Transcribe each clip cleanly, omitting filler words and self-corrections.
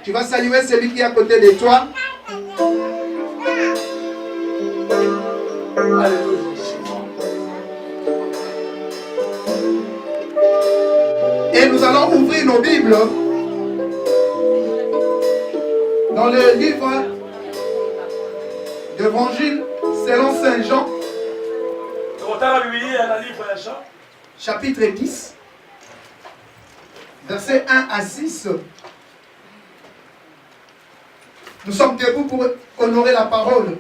Tu vas saluer celui qui est à côté de toi. Et nous allons ouvrir nos Bibles dans le livre d'Évangile selon Saint Jean, chapitre 10, versets 1 à 6. Nous sommes debout pour honorer la parole.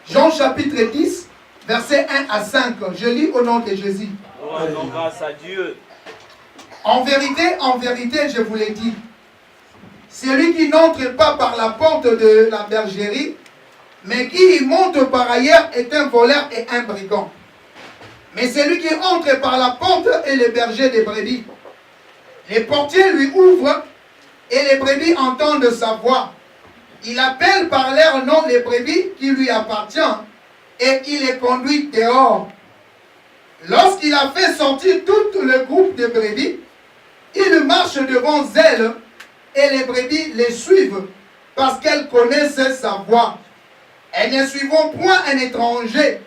Jean chapitre 10, versets 1 à 5. Je lis au nom de Jésus. Grâce à Dieu. En vérité, je vous l'ai dit. Celui qui n'entre pas par la porte de la bergerie, mais qui y monte par ailleurs est un voleur et un brigand. Mais celui qui entre par la porte est le berger des brebis. Les portiers lui ouvrent et les brebis entendent sa voix. Il appelle par leur nom les brebis qui lui appartiennent et il les conduit dehors. Lorsqu'il a fait sortir tout le groupe de brebis, il marche devant elles et les brebis les suivent parce qu'elles connaissent sa voix. Elles ne suivront point un étranger,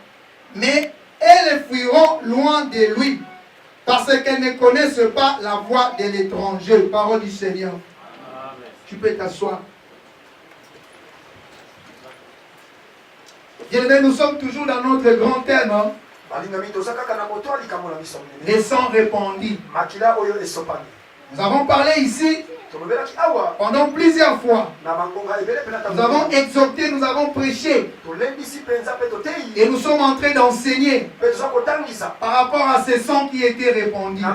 mais elles fuiront loin de lui parce qu'elles ne connaissent pas la voix de l'étranger. Parole du Seigneur. Amen. Tu peux t'asseoir. Bien-aimés, nous sommes toujours dans notre grand thème. Les sangs répandus. Nous avons parlé ici pendant plusieurs fois. Nous avons exhorté, nous avons prêché. Et nous sommes en train d'enseigner par rapport à ces sangs qui étaient répandus. Dans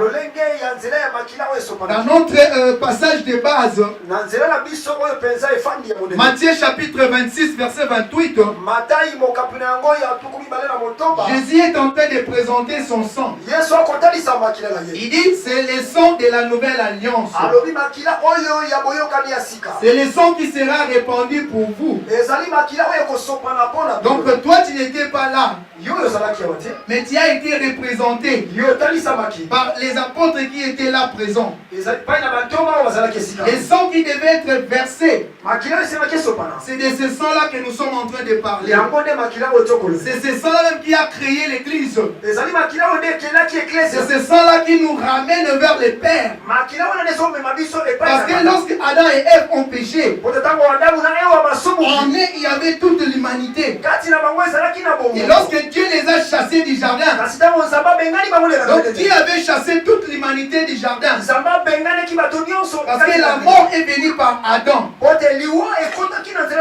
notre passage de base, Matthieu chapitre 26, verset 28, Jésus est en train de présenter son sang. Il dit, c'est le sang de la nouvelle alliance. C'est le sang qui sera répandu pour vous. Donc toi tu n'étais pas là, mais tu as été représenté par les apôtres qui étaient là présents. Les sangs qui devaient être versés, c'est de ce sang-là que nous sommes en train de parler. C'est ce sang-là même qui a créé l'église. C'est ce sang-là qui nous ramène vers le Père. Parce que lorsque Adam et Ève ont péché, il y avait toute l'humanité. Et lorsque Dieu les a chassés du jardin, donc Dieu avait chassé toute l'humanité du jardin. Parce que la mort est venue par Adam.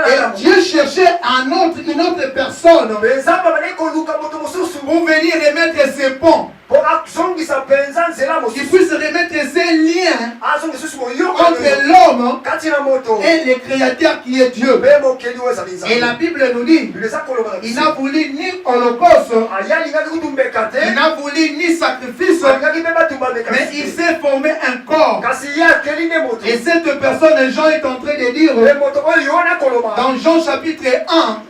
Et Dieu cherchait une autre personne pour venir remettre ses ponts, qui puisse remettre ces liens entre l'homme et le créateur qui est Dieu. Et la Bible nous dit, il n'a voulu ni holocauste, il n'a voulu ni sacrifice, mais il s'est formé un corps. Et cette personne, Jean est en train de dire, dans Jean chapitre 1,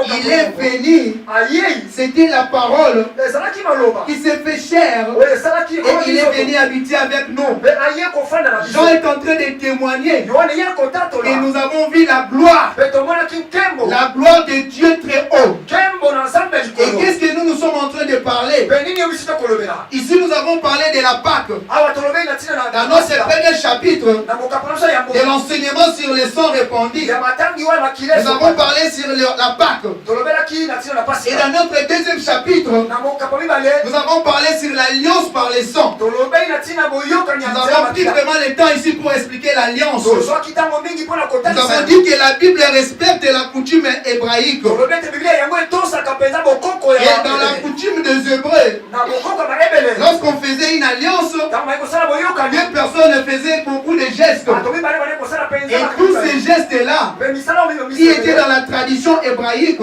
il est venu, c'était la parole qui s'est fait chair, et il est venu habiter avec nous. Jean est en train de témoigner et nous avons vu la gloire de Dieu très haut. Et qu'est-ce que nous sommes en train de parler? Ici nous avons parlé de la Pâque. Dans notre premier chapitre de l'enseignement sur les sangs répandus, nous avons parlé sur la Pâque. Et dans notre deuxième chapitre, nous avons parlé sur l'alliance par les sangs. Nous avons pris vraiment le temps ici pour expliquer l'alliance. Nous avons dit que la Bible respecte la coutume hébraïque. Et dans la coutume des Hébreux, lorsqu'on faisait une alliance, deux personnes faisaient beaucoup de gestes. Et tous ces gestes gestes-là, qui étaient dans la tradition hébraïque,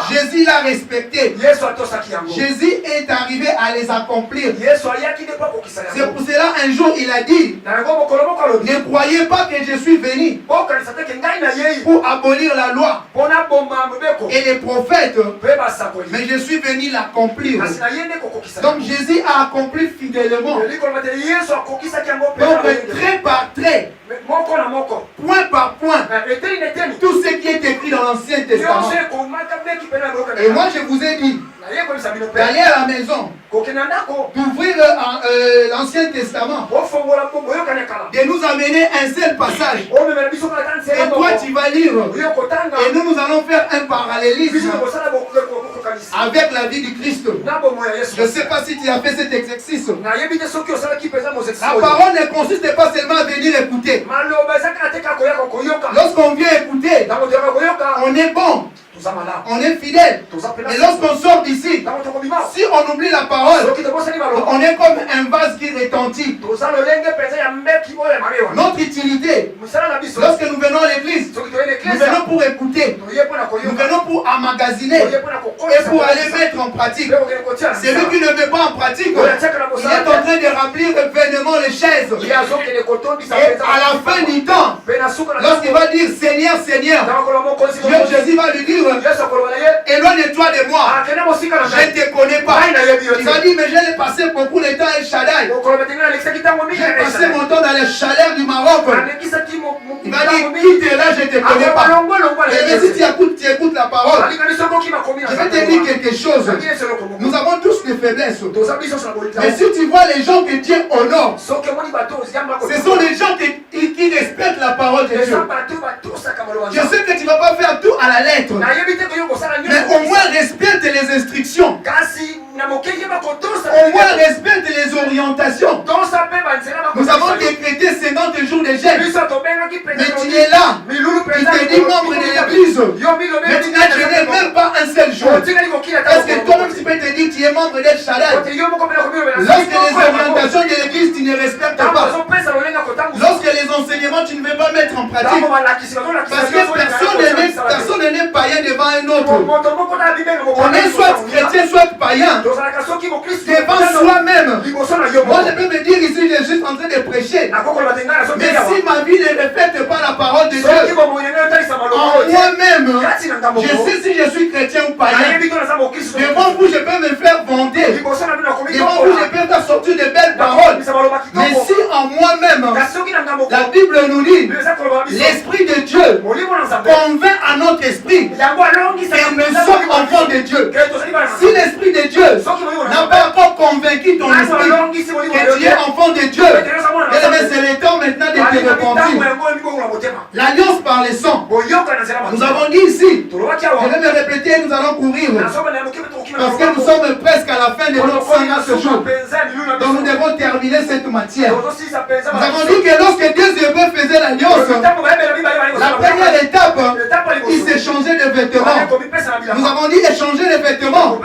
Jésus l'a respecté. Jésus est arrivé à les accomplir. C'est pour cela un jour il a dit, ne croyez pas que je suis venu pour abolir la loi et les prophètes, mais je suis venu l'accomplir. Donc Jésus a accompli fidèlement. Donc trait par trait, point par point, tout ce qui est écrit dans l'Ancien Testament. Et moi je vous ai dit d'aller à la maison, d'ouvrir l'Ancien Testament, de nous amener un seul passage. Et toi tu vas lire. Et nous allons faire un parallélisme avec la vie du Christ. Je ne sais pas si tu as fait cet exercice. La parole ne consiste pas seulement à venir écouter. Lorsqu'on vient écouter, on est bon, on est fidèle. Mais lorsqu'on sort d'ici, si on oublie la parole, on est comme un vase qui retentit. Notre utilité, lorsque nous venons à l'église, nous venons pour écouter, nous venons pour emmagasiner et pour aller mettre en pratique. Celui qui ne met pas en pratique, il est en train de remplir vainement les chaises. Et à la fin du temps, lorsqu'il va dire Seigneur, Seigneur, Jésus va lui dire, éloigne-toi de moi, je ne te connais pas. Il va dire, mais j'ai passé beaucoup de temps à El Shaddai. J'ai passé mon temps dans les chaleurs du Maroc. Il va dire, quitte là, je ne te connais pas. Et si tu écoutes la parole, je vais te dire quelque chose. Nous avons tous des faiblesses. Mais si tu vois les gens que Dieu honore, ce sont les gens qui respectent la parole de Dieu. Je sais que tu ne vas pas faire tout à la lettre, mais au moins respecte les instructions. Au moins respecte les orientations. Nous avons décrété 50 jours de jeûne. Mais tu es là, tu te dis membre de l'église, mais tu n'as jeûné même pas un seul jour. Est-ce que toi-même tu peux te dire que tu es membre d'El Shaddai? Lorsque les orientations de l'église tu ne respectes pas, lorsque les enseignements tu ne veux pas mettre en pratique, parce que personne n'est païen devant un autre. On est soit chrétien, soit païen devant soi-même. Moi je peux me dire ici, je suis juste en train de prêcher. Mais si ma vie ne reflète pas la parole de Dieu en moi-même, je sais si je suis chrétien ou païen. Devant vous, je peux me faire vanter. Devant vous, je peux faire sortir de belles paroles. Mais si en moi-même, la Bible nous dit, l'Esprit de Dieu convainc à notre esprit que nous sommes enfants de Dieu. Si l'Esprit de Dieu n'a pas encore convaincu ton esprit que tu es enfant de Dieu, c'est le temps maintenant de te repentir. L'alliance par le sang. Nous avons dit ici, je vais me répéter, nous allons courir. Parce que nous sommes presque à la fin de notre sang à ce jour. Donc nous devons terminer cette matière. Nous avons dit que lorsque Dieu et Hébreux faisaient l'alliance, la première étape, ils s'échangeaient de vêtements. Nous avons dit échanger les vêtements,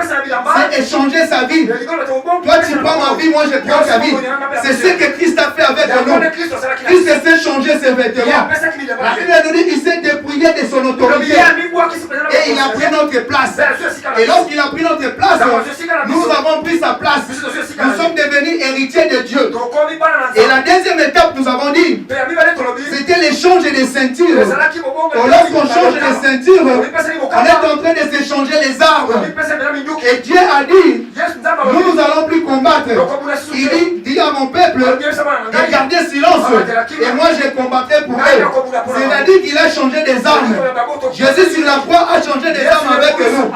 c'est échanger sa vie. Toi tu prends ma vie, moi je prends ta vie. C'est ce que Christ a fait avec nous. Christ s'est changé ses vêtements. La Bible nous dit qu'il s'est dépouillé de son autorité. Et il a pris notre place. Et lorsqu'il a pris notre place, nous avons pris sa place. Nous sommes devenus héritiers de Dieu. Et la deuxième étape, nous avons dit, c'était l'échange des ceintures. Lorsqu'on change les ceintures, on est en train de s'échanger les armes. Et Dieu a dit, nous allons plus combattre. Il dit à mon peuple de garder silence. Et moi je combattrai pour eux. C'est-à-dire qu'il a changé des armes. Jésus sur la croix a changé des armes avec nous.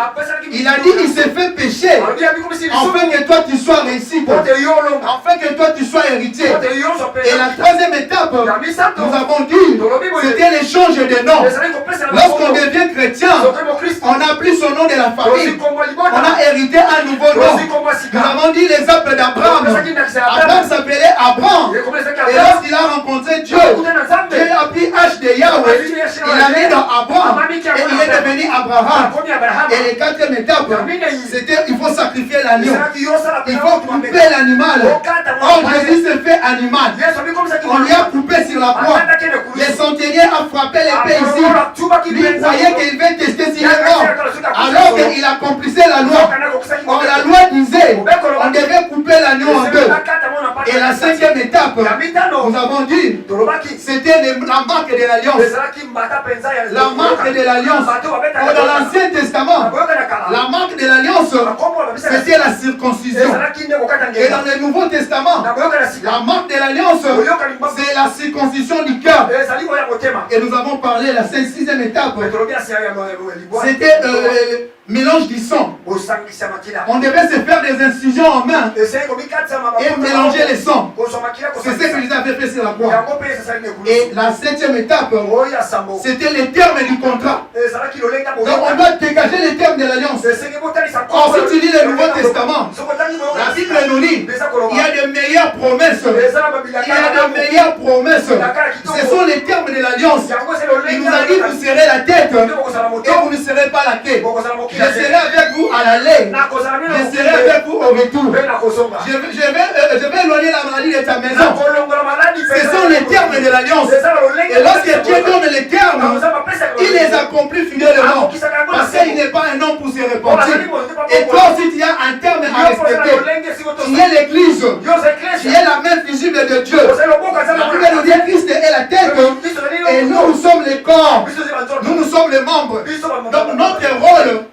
Il a dit, il s'est fait pécher afin que toi tu sois réussi, afin que toi tu sois héritier. Et la troisième étape, nous avons dit, c'était l'échange des noms. Lorsqu'on devient chrétien, on n'a plus son nom de la famille. On a hérité un nouveau nom. Nous avons dit les appels d'Abraham. Abraham s'appelait Abraham. Et lorsqu'il a rencontré Dieu, Dieu a pris H de Yahweh Il a mis dans Abraham et il est devenu Abraham. Et les quatrième étape, c'était il faut sacrifier l'agneau. Il faut couper l'animal. Or Jésus se fait animal. On lui a coupé sur la croix. Les centeniers ont frappé l'épée ici. Lui croyait qu'il va tester s'il est mort. Alors qu'il accomplissait la loi. Or la loi disait on devait couper l'agneau en deux. Et la cinquième étape, nous avons dit, c'était la marque de l'alliance. La marque de l'alliance. Dans l'Ancien Testament, la marque de l'alliance, c'était la circoncision. Et dans le Nouveau Testament, la marque de l'alliance, c'est la circoncision du cœur. Et nous avons parlé de la sixième étape. C'était mélange du sang. On devait se faire des incisions en main et mélanger les sangs. C'est ce que Jésus avait fait sur la croix. Et la septième étape, c'était les termes du contrat. Donc on doit dégager les termes de l'alliance. Or si tu lis le Nouveau Testament, la Bible nous dit, il y a de meilleures promesses. Il y a de meilleures promesses. Ce sont les termes de l'alliance. Il nous a dit, vous serez la tête et vous ne serez pas la queue. Je serai avec vous à l'aller. Je serai avec vous au retour. Je vais éloigner la maladie de ta maison. Ce sont les termes de l'alliance. Et lorsque Dieu donne les termes, il les accomplit fidèlement. Parce qu'il n'est pas un homme pour se repentir. Et toi aussi tu as un terme à respecter. Tu es l'église. Tu es la main visible de Dieu. La Bible nous dit Christ est la tête. Et nous sommes les corps. Nous sommes les membres. Donc notre rôle,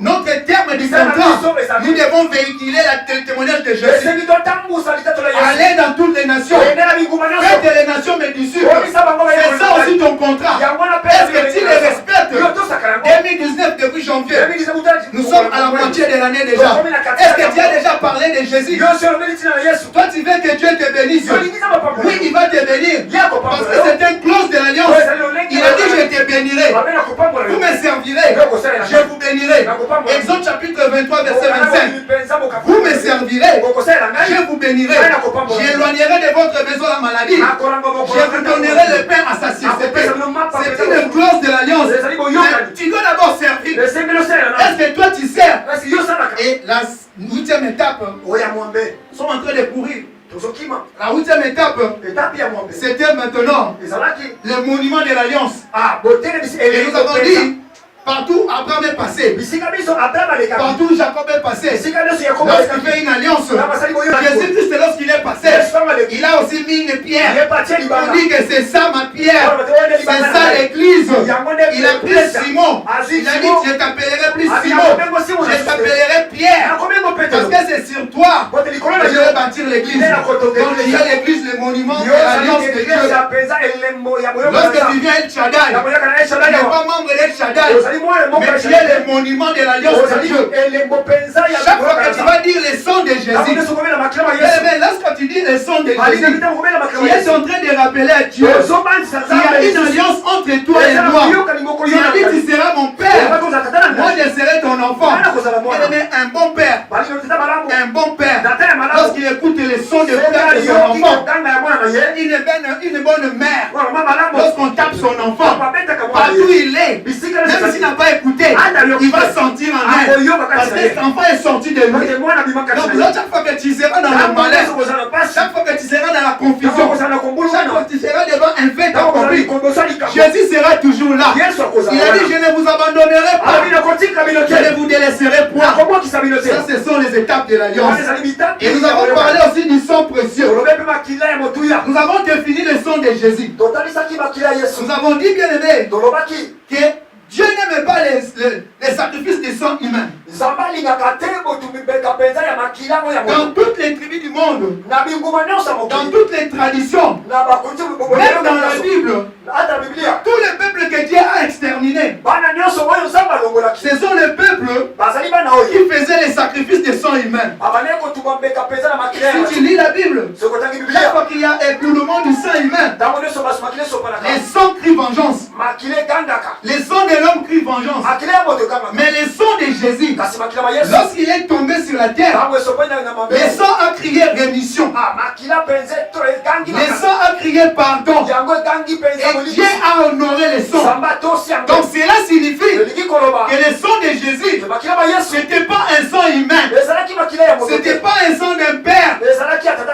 notre terme du contrat, nous devons véhiculer le témoignage de Jésus. Aller dans toutes les nations. Faites les nations mais du sud. C'est ça aussi ton contrat. Est-ce que tu les respectes? 2019 depuis janvier. Nous sommes à la moitié de l'année déjà. Est-ce que tu as déjà parlé de Jésus? Toi tu veux que Dieu te bénisse. Oui, il va te bénir. Parce que c'est une clause de l'alliance. Il a dit je te bénirai. Vous me servirez. Je vous bénirai. Exode chapitre 23 verset 25. Vous me servirez. Je vous bénirai. J'éloignerai de votre maison la maladie. Je vous donnerai le pain à sa société. C'est une clause de l'alliance. Mais tu dois d'abord servir. Est-ce que toi tu sers? Et la huitième étape, ils sont en train de courir. La huitième étape, c'était maintenant le monument de l'alliance. Et nous avons dit, partout Abraham est passé, partout Jacob est passé, lorsqu'il fait une alliance, Jésus-Christ lorsqu'il est passé, il a aussi mis une pierre. On dit que c'est ça ma pierre, c'est ça l'église. Il a pris Simon, il a dit je t'appellerai plus Simon, je t'appellerai Pierre, parce que c'est sur toi que je vais bâtir l'église. Donc il y a l'église, le monument de l'alliance de Dieu. Lorsque tu viens El Shaddai, tu n'es pas membre d'El Shaddai, mais tu es le monument de l'alliance de Dieu. Chaque fois que tu vas dire le sang de Jésus, lorsque tu dis le sang de Jésus, tu es en train de rappeler à Dieu qu'il y a une alliance entre toi et moi. Tu as dit tu seras mon père, moi je serai ton enfant. Il est un bon père, un bon père. Lorsqu'il écoute le son de frère de son enfant, une bonne mère. Lorsqu'on tape son enfant, partout il est, même s'il n'a pas écouté, il va sentir en elle. Parce que cet enfant est sorti de lui. Donc chaque fois que tu seras dans le malheur, chaque fois que tu seras dans la confusion, chaque fois que tu seras devant un fait accompli, Jésus sera toujours là. Il a dit je ne vous abandonnerai pas, je ne vous délaisserai point. Ça ce sont les étapes de l'alliance. Et nous avons parlé aussi du sang précieux. Nous avons défini le sang de Jésus. Nous avons dit bien aimé que Dieu n'aime pas les sacrifices de sang humain. Dans toutes les tribus du monde, dans toutes les traditions, même dans la Bible, tous les peuples que Dieu a exterminés, ce sont les peuples qui faisaient les sacrifices de sang humain. Si tu lis la Bible, chaque fois qu'il y a écoulement du sang humain, les sangs crient vengeance. Les sangs de l'homme crient vengeance. Mais les sangs de Jésus, lorsqu'il est tombé sur la terre, les sangs a crié rémission. Les sangs a crié crié pardon. Et Dieu a honoré les sons. Donc cela signifie que le sang de Jésus, ce n'était pas un sang humain. Ce n'était pas un sang d'un père.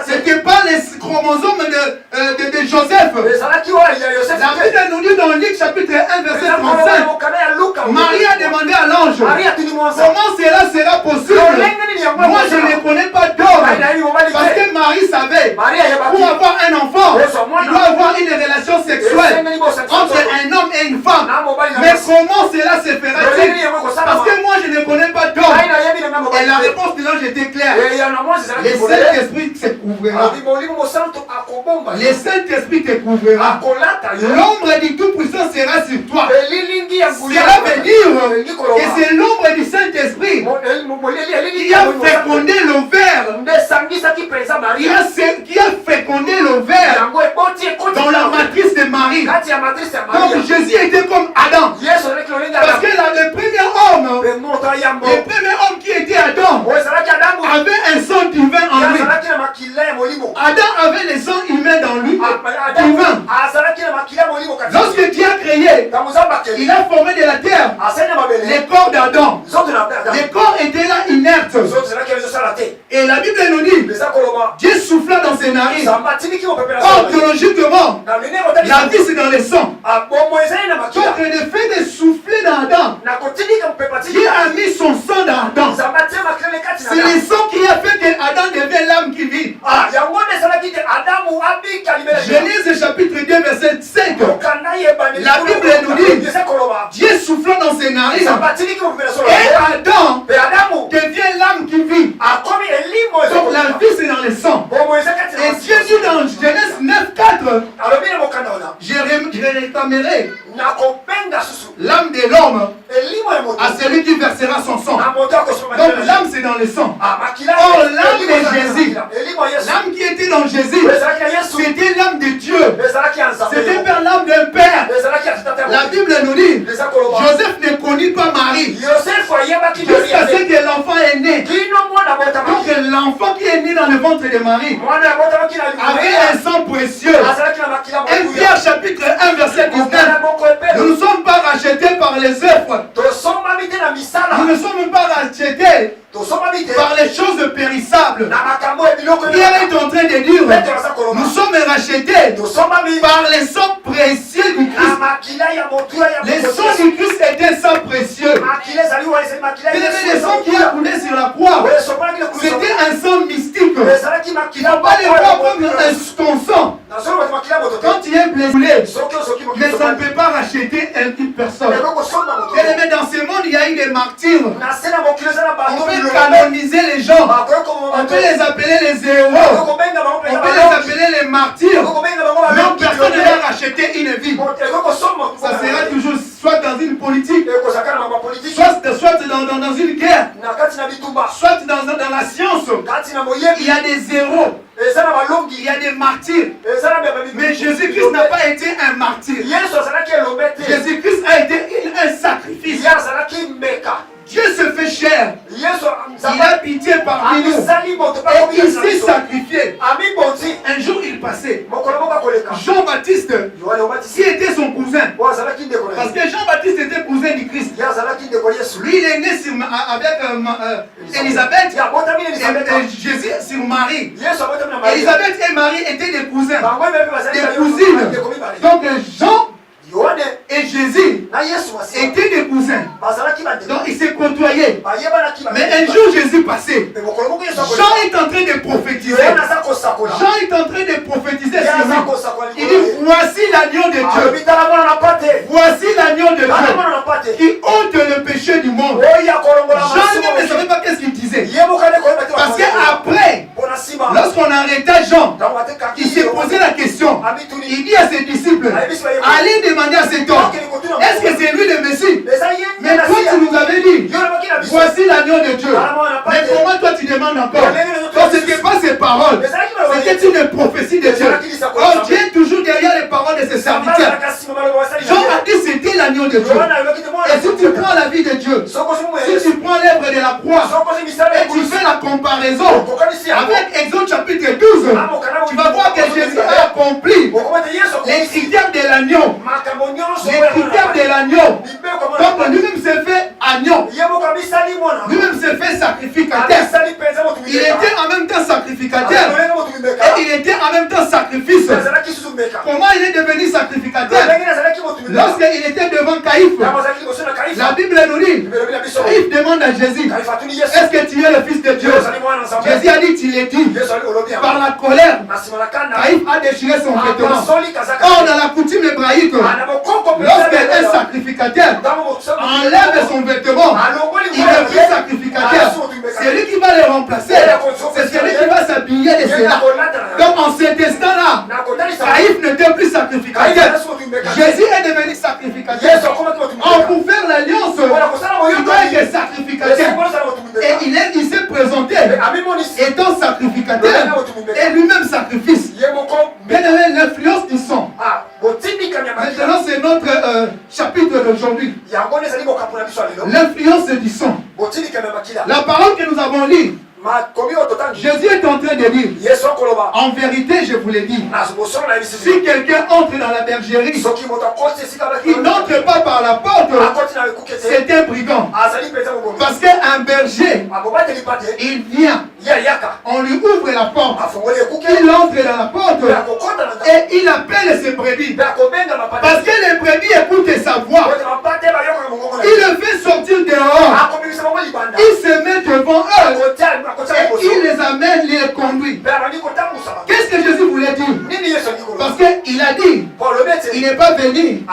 Ce n'était pas les chromosomes de Joseph. La Bible nous dit dans Luc chapitre 1 verset 35, Marie a demandé à l'ange, comment cela sera possible? Moi je ne connais pas d'homme. Parce que Marie savait, pour avoir un enfant, il doit avoir une relation sexuelle entre un homme et une femme. Mais comment cela se fera-t-il? Parce que moi je ne connais pas d'homme. Et la réponse de l'ange était claire. Le Saint-Esprit te couvrira. Le Saint-Esprit te couvrira. L'ombre du Tout-Puissant sera sur toi. Cela veut dire que c'est l'ombre du Saint-Esprit qui a fécondé l'ovaire. Qui a fécondé l'ovaire dans la matrice de Marie. Donc Jésus était comme Adam. Parce que le premier homme qui était Adam avait un sang divin en lui. Adam avait le sang humain dans lui, divin. Lorsque Dieu a créé, il a formé de la terre les corps d'Adam. Les corps étaient là inertes. Et la Bible nous dit, Dieu souffla dans ses narines. Or, théologiquement, la vie c'est dans le sang. Donc le fait de souffler dans Adam, Dieu a mis son sang dans Adam. C'est le sang qui a fait que Adam devient l'âme qui vit. Genèse chapitre 2 verset 5. La Bible nous dit, Dieu soufflant dans ses narines, et Adam devient l'âme qui vit. Donc la vie c'est dans le sang. Et Dieu dit dans Genèse 9:4, je réclamerai l'âme de l'homme à celui qui versera son sang. Donc l'âme c'est dans le sang. Or l'âme de Jésus, l'âme qui était dans Jésus, c'était l'âme de Dieu. C'était pas l'âme d'un père. La Bible nous dit, Joseph ne connut pas Marie jusqu'à ce que l'enfant est né. Donc l'enfant qui est né dans le ventre de Marie avait un sang précieux. 1 Pierre chapitre 1 verset 19. Nous ne sommes pas rachetés par les œuvres. Nous ne sommes pas rachetés par les choses périssables. Pierre est en train de dire, nous sommes rachetés par les sangs précieux du Christ. Les sangs du Christ étaient un sang précieux. Le sang qui a coulé sur la croix, c'était un sang mystique. Il ne faut pas le voir comme ton sang. Quand tu es blessé, mais ça ne peut pas racheter une personne. Mais dans ce monde, il y a eu des martyrs. On peut canoniser les gens. On peut les appeler les héros. On peut les appeler les martyrs. Mais personne ne va racheter une vie. Ça sera toujours soit dans une politique, soit dans une guerre, soit dans la science. Il y a des héros. Il y a des martyrs. Mais Jésus-Christ n'a pas été un martyr. Jésus-Christ a été un sacrifice. Dieu se fait chair. Il a pitié parmi nous. Et il s'est sacrifié. Un jour il passait. Jean-Baptiste, qui était son cousin. Parce que Jean-Baptiste était cousin du Christ. Lui il est né avec Élisabeth et Jésus sur Marie. Élisabeth et Marie étaient des cousins, des cousines. Donc Jean et Jésus étaient des cousins. Donc ils se côtoyaient. Mais un jour Jésus passait. Jean est en train de prophétiser. Jean est en train de prophétiser sur lui. Il dit, voici l'agneau de Dieu. Voici l'agneau de Dieu qui ôte le péché du monde. Jean ne savait pas qu'est-ce qu'il disait. Parce qu'après, lorsqu'on arrêta Jean, il s'est posé la question. Il dit à ses disciples, allez demander à cet homme, est-ce que c'est lui le Messie? Mais toi tu nous avais dit, voici l'agneau de Dieu. Mais comment toi tu demandes encore? Donc ce n'était pas ses paroles, c'était une prophétie de Dieu. Or Dieu est toujours derrière les paroles de ses serviteurs. Jean a dit c'était l'agneau l'agneau de Dieu. Et si tu prends la vie de Dieu, si tu prends l'œuvre de la croix et tu fais la comparaison avec Exode chapitre 12, tu vas voir que Jésus a accompli les critères de l'agneau. Les critères de l'agneau. Donc lui-même s'est fait agneau. Lui-même s'est fait sacrificateur. Il était en même temps sacrificateur et il était en même temps sacrifice. Comment il est devenu sacrificateur? Lorsqu'il était devant Caïphe, la Bible nous dit, Caïphe demande à Jésus, est-ce que tu es le Fils de Dieu? Jésus a dit, tu l'es dit. Par la colère, Caïphe a déchiré son vêtement. Or, dans la coutume hébraïque, lorsqu'un sacrificateur enlève son vêtement, il devient sacrificateur. C'est lui qui va le remplacer. C'est celui qui va s'habiller de cela. Donc en cet instant-là, Caïphe n'était plus sacrificateur. Jésus est devenu sacrificateur. Or, pour faire l'alliance, il doit être sacrificateur. Et il s'est présenté étant sacrificateur et lui-même sacrifice. Quelle est l'influence du sang? Maintenant, c'est notre chapitre d'aujourd'hui. L'influence du sang. La parole que nous avons lue, Jésus est en train de dire, en vérité, je vous l'ai dit, si quelqu'un entre dans la bergerie, il n'entre pas par la porte, c'est un brigand. Parce qu'un berger, il vient, on lui ouvre la porte, il entre dans la porte et il appelle ses brebis. Parce que les brebis écoutent sa voix. Il le fait sortir dehors, il se met devant eux et il les amène, il les conduit. Qu'est-ce que Jésus voulait dire? Parce qu'il a dit, il n'est pas venu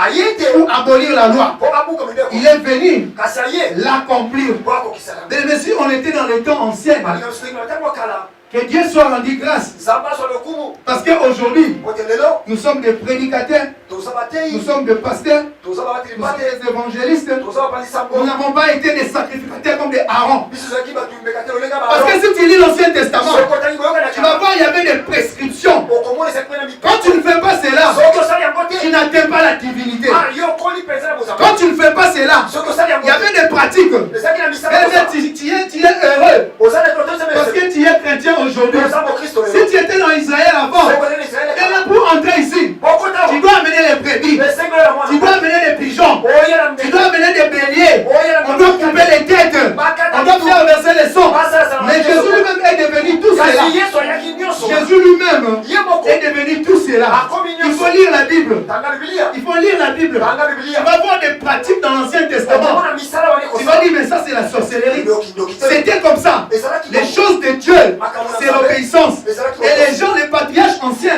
pour abolir la loi, il est venu l'accomplir. Mais si on était dans les temps anciens, que Dieu soit rendu grâce. Parce qu'aujourd'hui, nous sommes des prédicateurs, nous sommes des pasteurs, nous sommes des évangélistes. Nous n'avons pas été des sacrificateurs comme des Aaron. Parce que si tu lis l'Ancien Testament, tu vas voir, il y avait des prescriptions. Quand tu ne fais pas cela, tu n'atteins pas la divinité. Quand tu ne fais pas cela, il y avait des pratiques. Tu es heureux parce que tu es chrétien aujourd'hui. Si tu étais dans Israël avant, et pour entrer ici, tu dois amener les brebis, tu dois amener les pigeons, tu dois amener des béliers, on doit couper les têtes, on doit faire verser les sons. Mais Jésus lui-même est devenu tout cela. Jésus lui-même est devenu tout cela. Il faut lire la Bible. Il faut lire la Bible. Tu vas voir des pratiques dans l'Ancien Testament. Tu vas dire, mais ça c'est la sorcellerie. C'était comme ça. Les choses de Dieu, c'est l'obéissance. Et les gens, les patriarches anciens,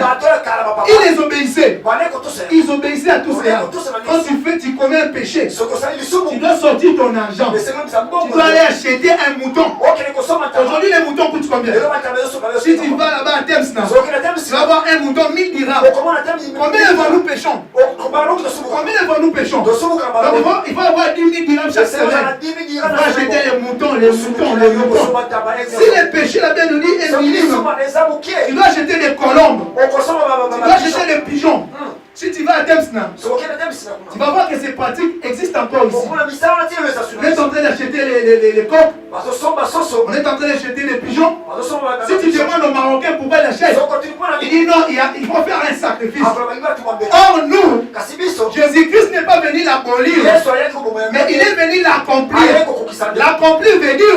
ils les obéissaient. Ils obéissaient à tout cela. Quand tu commets un péché, tu dois sortir ton argent. Tu dois aller acheter un mouton. Aujourd'hui, les moutons coûtent combien? Si tu vas là-bas à Temsna, tu vas avoir un mouton 1000 dirhams. Combien de fois nous péchons? Combien de fois nous péchons? Donc il faut avoir 10 000 dirhams chaque semaine. Il faut acheter les moutons, les moutons, les moutons. Si les péchés, la Bible nous dit, est minime, tu dois acheter des colombes. Tu dois acheter des pigeons. Si tu vas à Temsna, tu vas voir que ces pratiques existent encore ici. On est en train d'acheter les coqs. On est en train d'acheter les pigeons. Si tu demandes aux Marocains pourquoi ils l'achètent, il dit non, il faut faire un sacrifice. Or nous, Jésus-Christ n'est pas venu l'abolir, mais il est venu l'accomplir. L'accomplir veut dire,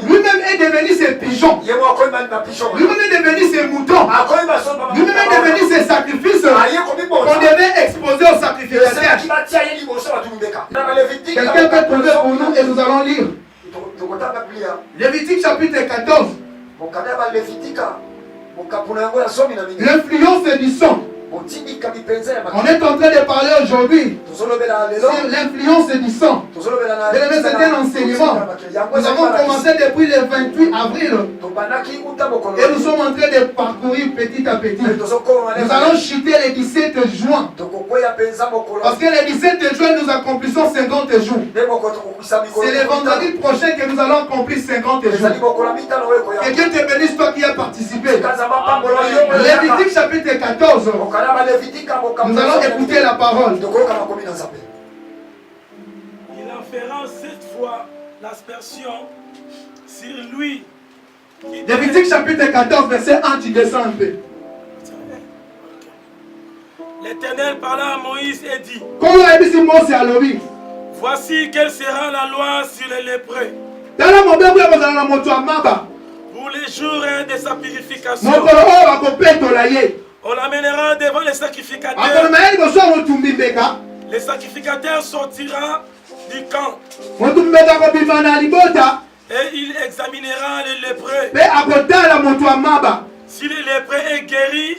lui-même est devenu ses pigeons. Lui-même est devenu ses moutons. Lui-même est devenu ses sacrifices. On devait exposer au sacrificateur. Quelqu'un peut trouver pour nous et nous allons lire. Lévitique chapitre 14. L'influence du sang. On est en train de parler aujourd'hui sur l'influence du sang. C'est un enseignement. Nous avons commencé depuis le 28 avril et nous sommes en train de parcourir petit à petit. Nous allons chuter le 17 juin. Parce que le 17 juin, nous accomplissons 50 jours. C'est le vendredi prochain que nous allons accomplir 50 jours. Que Dieu te bénisse, toi qui as participé. Lévitique chapitre 14. Nous allons écouter la parole. transférant cette fois l'aspersion sur lui. Lévitique chapitre 14, verset 1, tu descends un peu. L'Éternel parla à Moïse et dit, voici quelle sera la loi sur les lépreux. Pour les jours de sa purification, on l'amènera devant les sacrificateurs. Les sacrificateurs sortiront du camp. Et il examinera les lépreux. Si le lépreux est guéri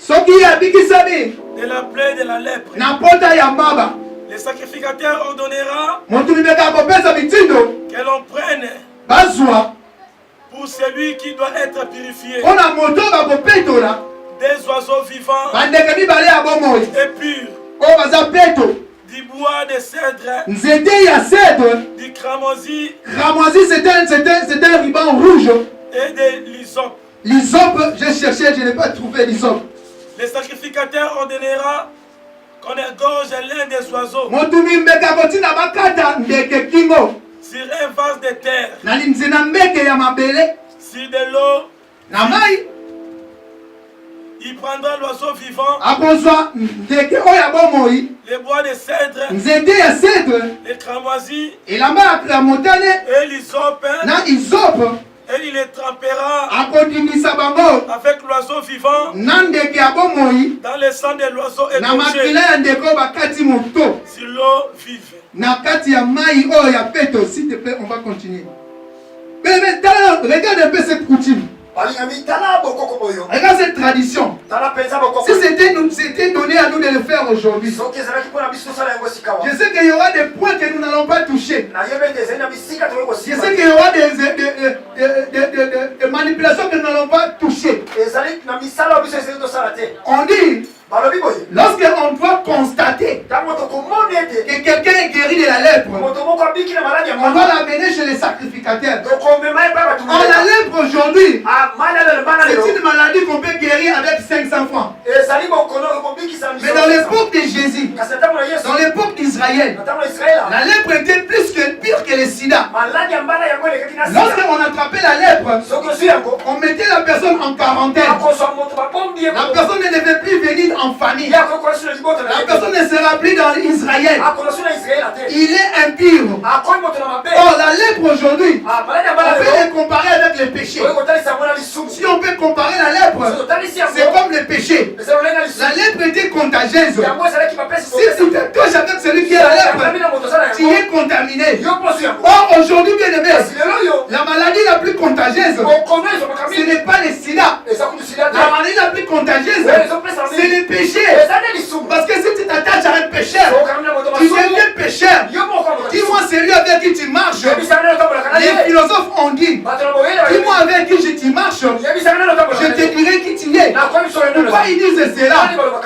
de la plaie de la lèpre, les sacrificateurs ordonnera que l'on prenne pour celui qui doit être purifié des oiseaux vivants et purs, du bois de cèdre, du cramoisi, c'est un ruban rouge. Et de l'hysope. L'hysope, j'ai cherché, je n'ai pas trouvé l'hysope. Les sacrificateurs ordonnera qu'on égorge l'un des oiseaux sur un vase de terre, sur de l'eau. Il prendra l'oiseau vivant, les bois de cèdre, les cramoisis et l'hysope, et il les trempera avec l'oiseau vivant dans le sang de l'oiseau égorgé sur l'eau vive. S'il te plaît, on va continuer. Mais regarde un peu cette coutume. Regarde cette tradition. Si c'était donné à nous de le faire aujourd'hui, je sais qu'il y aura des points que nous n'allons pas toucher. Je sais qu'il y aura des manipulations que nous n'allons pas toucher. On dit, lorsqu'on doit constater que quelqu'un est guéri de la lèpre, on va l'amener chez les sacrificateurs. La lèpre aujourd'hui, c'est une maladie qu'on peut guérir avec 500 francs. Mais dans l'époque de Jésus, dans l'époque d'Israël, la lèpre était pire que le sida. Lorsqu'on attrapait la lèpre, on mettait la personne en quarantaine. La personne ne devait plus venir en famille. La personne ne sera plus dans Israël. Il est impur. Or, la lèpre aujourd'hui, on peut les comparer avec les péchés. Si on peut comparer la lèpre, c'est comme le péché. La lèpre était contagieuse. Si tu te touches avec celui qui a la lèpre, tu es contaminé. Or, aujourd'hui, bien aimé, la maladie la plus contagieuse, ce n'est pas le sida. La maladie la plus contagieuse, c'est le péché. Parce que si tu t'attaches à un pécheur, tu deviens pécheur. Dis-moi celui avec qui tu marches. Les philosophes ont dit, dis-moi avec qui tu marches, je te dirai qui tu es. Pourquoi ils disent cela?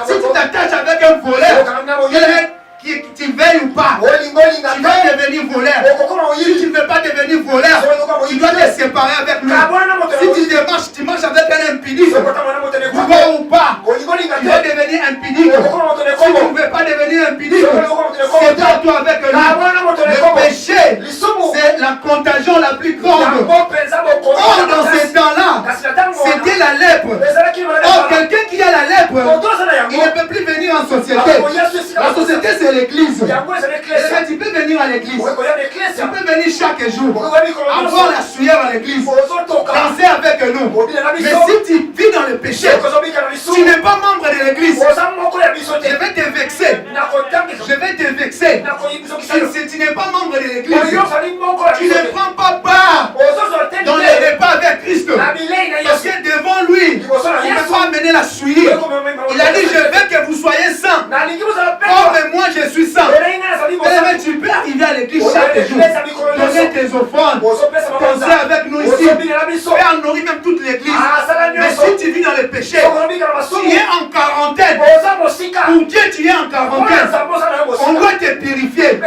Si tu t'attaches avec un voleur, tu veilles ou pas, tu vas devenir voleur. Si tu ne veux pas devenir voleur, tu dois te séparer avec lui. Si tu marches avec un impudique, pourquoi ou pas, tu vas devenir impudique. Si tu ne veux pas devenir impudique, sépare-toi avec lui. Le péché, c'est la contagion la plus grande. Or, dans ces temps-là, c'était la lèpre. Or, quelqu'un qui a la lèpre, il ne peut plus venir en société. La société, c'est l'église. Tu peux venir à l'église. Tu peux venir chaque jour. Avoir la sueur à l'église. Danser avec nous. Mais si tu vis dans le péché, tu n'es pas membre de l'église. Je vais te vexer. Je vais te vexer. Si tu n'es pas membre de l'église, tu ne prends pas part dans les repas avec Christ. Parce que devant lui, il ne peut pas amener la sueur. Il a dit, je veux que vous soyez saints. Comme moi, je suis saint. Mais tu peux arriver à l'église chaque jour, donner tes offrandes, penser avec nous ici, faire nourrir même toute l'église. Mais si tu vis dans le péché, tu es en quarantaine. Pour Dieu, tu es en quarantaine. On doit te purifier.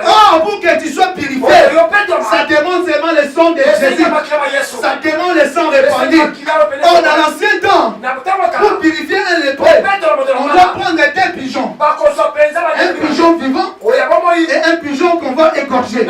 Or, pour que tu sois purifié, ça demande seulement le sang de Jésus. Ça demande le sang répandu. Or, dans l'ancien temps, pour purifier un lépreux, on doit prendre des pigeons. Un pigeon vivant et un pigeon qu'on va égorger.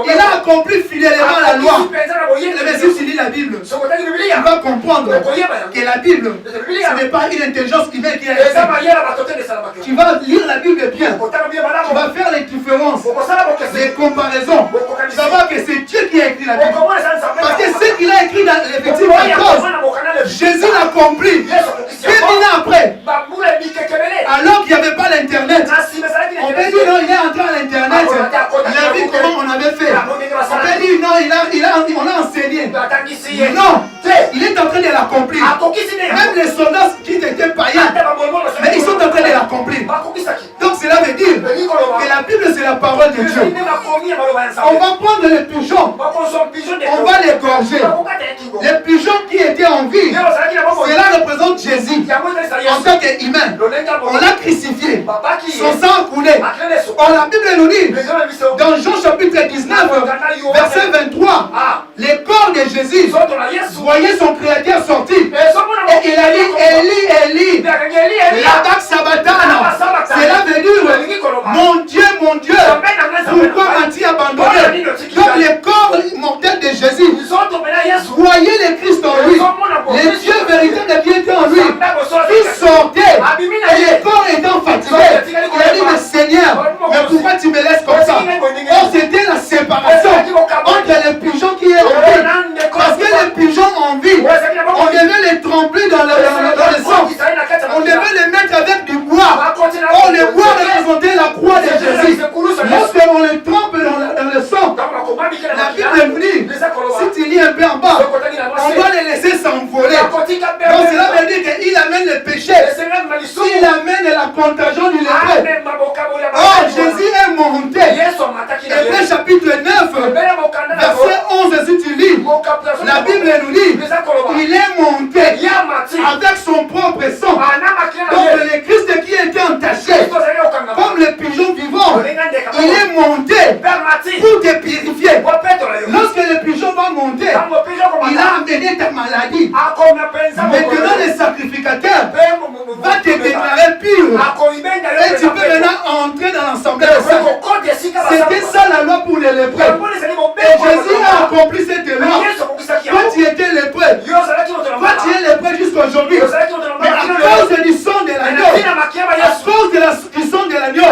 Il a accompli fidèlement la loi. Mais si tu lis la Bible, tu vas comprendre que la Bible, ce n'est pas une intelligence humaine qui a été. Tu vas lire la Bible bien. Tu vas faire les différences, les comparaisons. Tu vas voir que c'est Dieu qui a écrit la Bible. Parce que ce qu'il a écrit dans Lévitique 14, Jésus l'a accompli. 2000 ans après, alors qu'il n'y avait pas l'internet, on peut dire non, il est entré à l'internet, il a vu comment on avait fait. On peut dire non, on a enseigné. Non, il est en train de l'accomplir. Même les soldats qui étaient païens, mais ils sont en train de l'accomplir. Donc cela veut dire que la Bible c'est la parole de Dieu. On va prendre les pigeons, on va les gorger. Les pigeons qui étaient en vie, cela représente Jésus en tant qu'humain. On l'a crucifié, son sang a coulé. Or la Bible nous dit, dans Jean chapitre 19, verset 23, les corps de Jésus voyaient son créateur sortir. Et il a dit, Élie, l'attaque sabatana. Cela veut dire, mon Dieu, pourquoi m'as-tu abandonné? Donc les corps mortels de Jésus voyaient le Christ en lui. Les dieux véritables qui étaient en lui, qui sortaient. Et les corps étant fatigués, il a dit, mais Seigneur, mais pourquoi tu me laisses comme ça? Or c'était la séparation entre les pigeons qui est en vie. Parce que les pigeons en vie, on devait les tremper dans le sang. On devait les mettre avec du bois. Or le bois représentait la croix de Jésus. Lorsque on les trempe dans le sang, la Bible nous dit, si tu lis un peu en bas, on doit les laisser s'envoler. Donc cela veut dire qu'il amène le péché. Il amène la contagion du lépreux. Oh, Jésus est monté. Hébreux chapitre 9, verset 11, si tu lis, la Bible nous dit, il est monté avec son propre sang. Donc le Christ qui était entaché, comme le pigeon vivant, il est monté pour te purifier. Lorsque le pigeon va monter, il a amené ta maladie. Maintenant le sacrificateur va te déclarer pur. Et tu peux maintenant entrer dans l'assemblée de saints. C'était ça la loi pour les lépreux. Et Jésus a accompli cette loi. Toi tu étais lépreux. Toi tu es lépreux jusqu'à aujourd'hui. Mais à cause du sang de l'agneau, à cause du sang de l'agneau,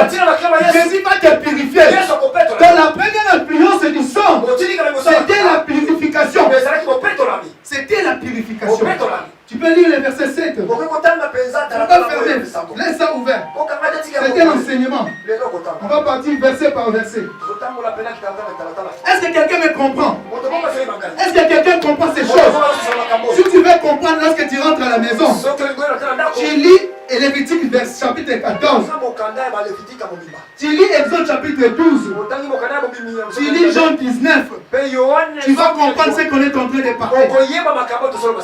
Jésus va te purifier. Donc la première influence du sang, c'était la purification. C'était la purification. Tu peux lire le verset 7. On va fermer. Laisse ça ouvert. C'était l'enseignement. On va partir verset par verset. Est-ce que quelqu'un me comprend? Est-ce que quelqu'un comprend ces choses? Si tu veux comprendre lorsque tu rentres à la maison, tu lis Lévitique chapitre 14. Tu lis Exode chapitre 12. Tu lis Jean 19. Tu vas comprendre ce qu'on est en train de parler.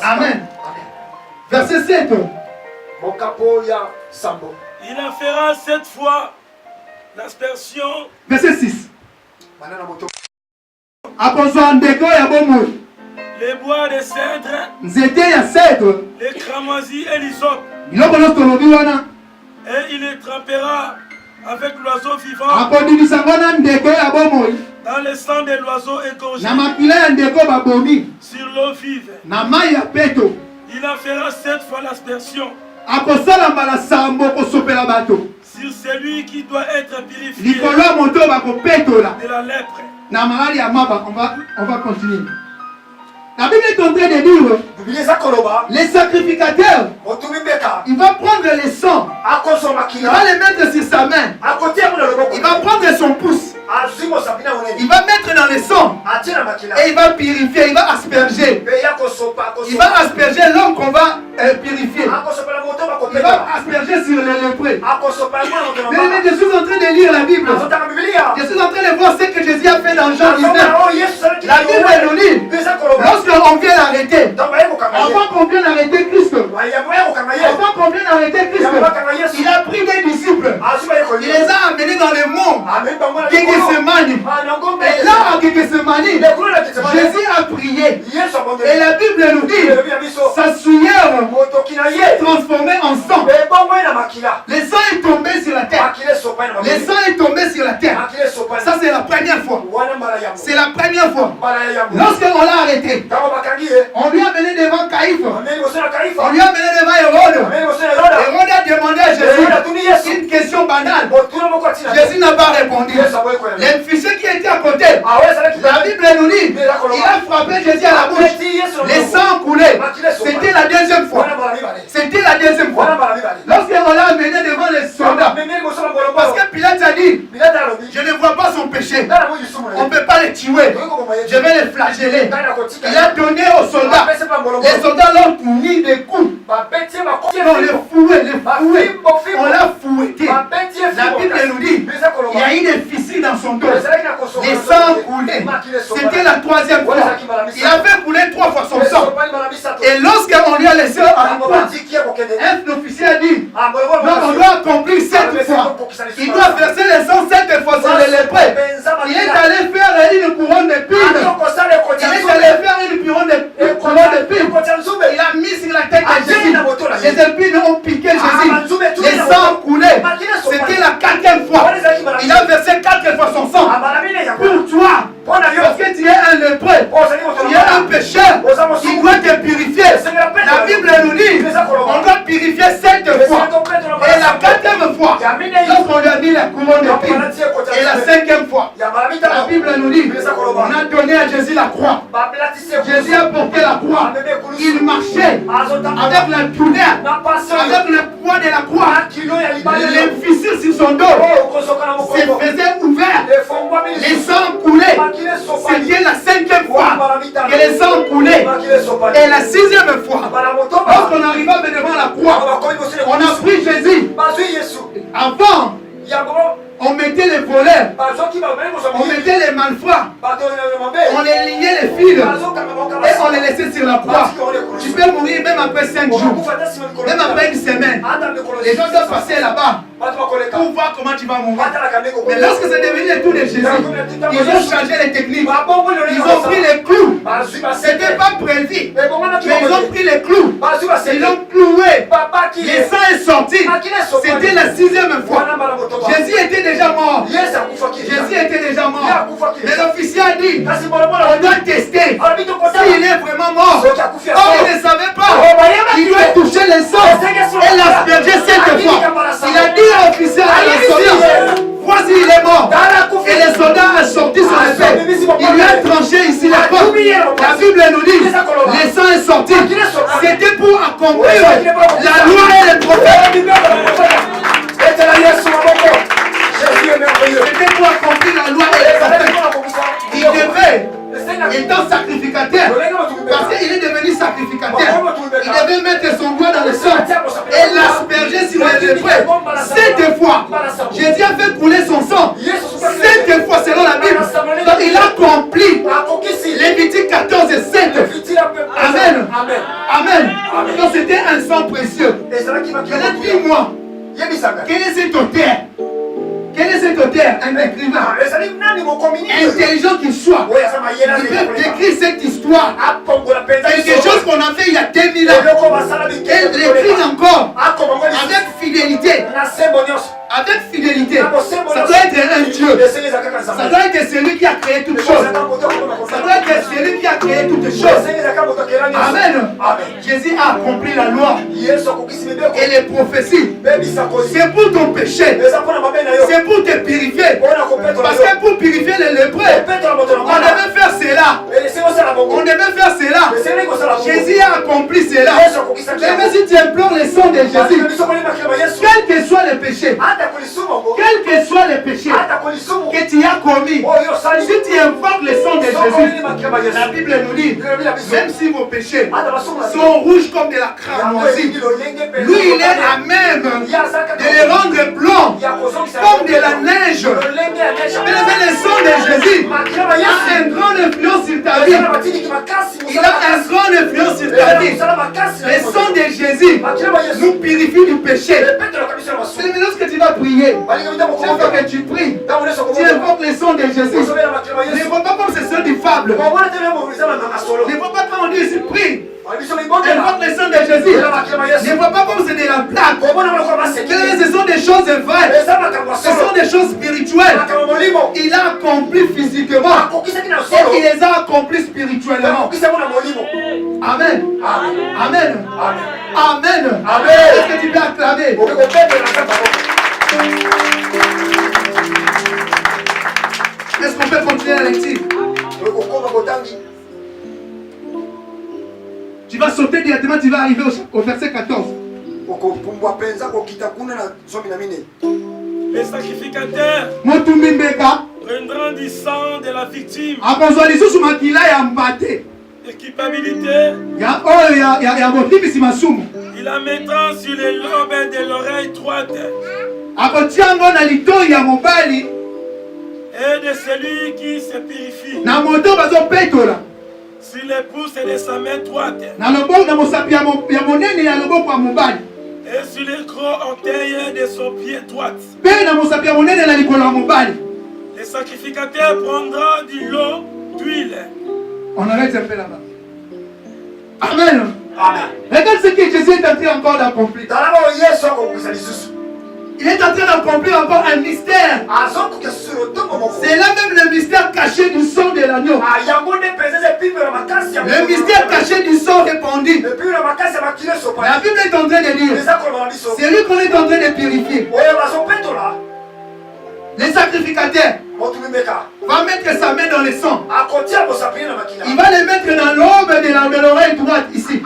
Amen. Verset 7. Il en fera 7 fois l'aspersion. Verset 6. Les bois de cèdre, les cramoisis et l'hysope. Et il les trempera avec l'oiseau vivant dans le sang de l'oiseau égorgé sur l'eau vive. Il en fera 7 fois l'aspersion sur celui qui doit être purifié de la lèpre. On va continuer. La Bible est en train de dire, les sacrificateurs, il va prendre les sangs, il va les mettre sur sa main, il va prendre son pouce, il va mettre dans le sang, et il va purifier, il va asperger. Il va asperger l'homme qu'on va purifier. Il va asperger sur les lépreux. Mais je suis en train de lire la Bible. Je suis en train de voir ce que Jésus a fait dans Jean 19. La Bible nous dit, lorsqu'on vient l'arrêter, avant qu'on vienne arrêter Christ, il a pris des disciples, il les a amenés dans le monde de Gethsemane. Et là, à Gethsemane, Jésus a prié. Et la Bible nous dit, sa sueur s'est transformée en sang. Le sang est tombé sur la terre. Le sang est tombé sur la terre. Ça, c'est la première fois. C'est la première fois. Lorsqu'on l'a arrêté, on lui a mené devant Caïphe. On lui a mené devant Hérode. Hérode a demandé à Jésus une question banale. Jésus n'a pas répondu. L'officier qui était à côté, la Bible nous dit, il a frappé Jésus à la bouche. Les sangs coulaient. C'était la deuxième fois. C'était la deuxième fois. Lorsqu'on l'a amené devant les soldats, parce que Pilate a dit, je ne vois pas son péché. On ne peut pas le tuer. Je vais le flageller. Il a donné aux soldats. Les soldats l'ont mis des coups. Non, les fouets. On l'a fouetté. La Bible nous dit, il y a eu des fissures dans son dos. Les sangs coulaient. C'était la troisième fois. Il avait coulé 3 fois son sang. Et lorsqu'on lui a laissé un officier a dit, non, on doit accomplir 7 fois. Il doit verser les sang 7 fois sur les lépreux. Il est allé faire une couronne d'épines. Il est allé faire une couronne d'épines. Il a mis sur la tête de Jésus. Les épines ont piqué Jésus. Les sangs coulaient. C'était la 4e fois. Il a versé 4 fois son sang. Pour toi. Parce que tu es un lépreux. Tu es un pécheur. Il doit te purifier. La Bible nous dit, on doit purifier 7 fois. Et la 4e fois, lorsqu'on lui a mis la couronne d'épines. Et la 5e fois, la Bible nous dit, on a donné à Jésus la croix. Jésus a porté la croix. Il marchait avec la douleur, avec le poids de la croix. Les fissures sur son dos se faisaient ouvert. Les sangs coulaient. C'était la 5e fois que les sangs coulaient. Et la 6e fois, lorsqu'on arriva devant la croix, on a pris Jésus. Avant, on mettait les voleurs, on mettait les malfrats, on les liait les fils et on les laissait sur la croix. Tu peux mourir même après 5 jours, même après une semaine. Les gens doivent passer là-bas pour voir comment tu vas mourir. Mais lorsque c'est devenu le tour de Jésus, ils ont changé les techniques. Ils ont pris les clous. C'était pas prévu. Mais ils ont pris les clous. Ils l'ont cloué. Le sang est sorti. C'était la 6e fois. Jésus était déjà mort. Jésus était déjà mort. Mais l'officier a dit, on doit tester s'il est vraiment mort. Or il ne savait pas. Il doit toucher le sang et l'asperger 7 fois. Il a dit à l'officier, à la soldat, voici il est mort. Et le soldat a sorti son épée. Il lui a tranché ici la porte. La Bible nous dit, le sang est sorti. C'était pour accomplir la loi et les prophètes. Jésus est merveilleux. C'était pour accomplir la loi et les prophètes. Il devait, étant sacrificateur, parce qu'il est devenu sacrificateur, il devait mettre son doigt dans le sang et l'asperger sur les lépreux 7 fois. Jésus a fait couler son sang 7 fois selon la Bible. Donc il a accompli Lévitique 14 et 7. Amen. Amen. Donc c'était un sang précieux. Maintenant dis-moi, quel est cet auteur? Quel est cet auteur? Un écrivain intelligent qu'il soit. Il peut décrire cette histoire. Quelque chose qu'on a fait il y a 2000 ans. Et l'écrire encore avec fidélité. Avec fidélité. Ça doit être un Dieu. Ça doit être celui qui a créé toutes choses. Ça doit être celui qui a créé toutes choses. Amen. Jésus a accompli la loi et les prophéties. C'est pour ton péché. C'est pour te purifier. Parce que pour purifier les lépreux, on devait faire cela. On devait faire cela. Jésus a accompli cela. Mais si tu implores le sang de Jésus, quel que soit le péché, quel que soit le péché que tu as commis, si tu invoques le sang de Jésus, la Bible nous dit, même si vos péchés sont rouges comme de la cramoisie, lui il est à même de les rendre blancs comme de la neige. Mais le sang de Jésus a une grande influence sur ta vie. Il a une grande influence sur ta vie. Le sang de Jésus nous purifie du péché. C'est lorsque tu vas prier, chaque fois que tu pries, tu invoques le sang de Jésus. Ne vois pas comme c'est ça du fable. Ne vois pas quand on dit ici prie. Elle voit que le sang de Jésus ne voit pas comme c'est de la blague. Mais ce sont des choses vraies. Ce sont des choses spirituelles. Il a accompli physiquement et il les a accomplis spirituellement. Amen. Amen. Amen. Est-ce que tu peux acclamer? Est-ce qu'on peut continuer la lecture? Tu vas sauter directement, tu vas arriver au verset 14. Les sacrificateurs prendront du sang de la victime. Équipabilité. Il la mettra sur les lobes de l'oreille droite. Et de celui qui se purifie. Sur les pouces de sa main droite. Et sur les gros orteils de son pied droit. Les sacrificateurs prendront du lot d'huile. On arrête un peu là-bas. Amen. Amen. Regarde ce que Jésus est en train encore d'accomplir. Il est en train d'accomplir encore un mystère. C'est là même le mystère caché du sang de l'agneau. Le mystère caché du sang répandu. La Bible est en train de dire, c'est lui qu'on est en train de purifier. Les sacrificateurs va mettre sa main dans le sang. Il va le mettre dans l'aube de l'oreille droite ici.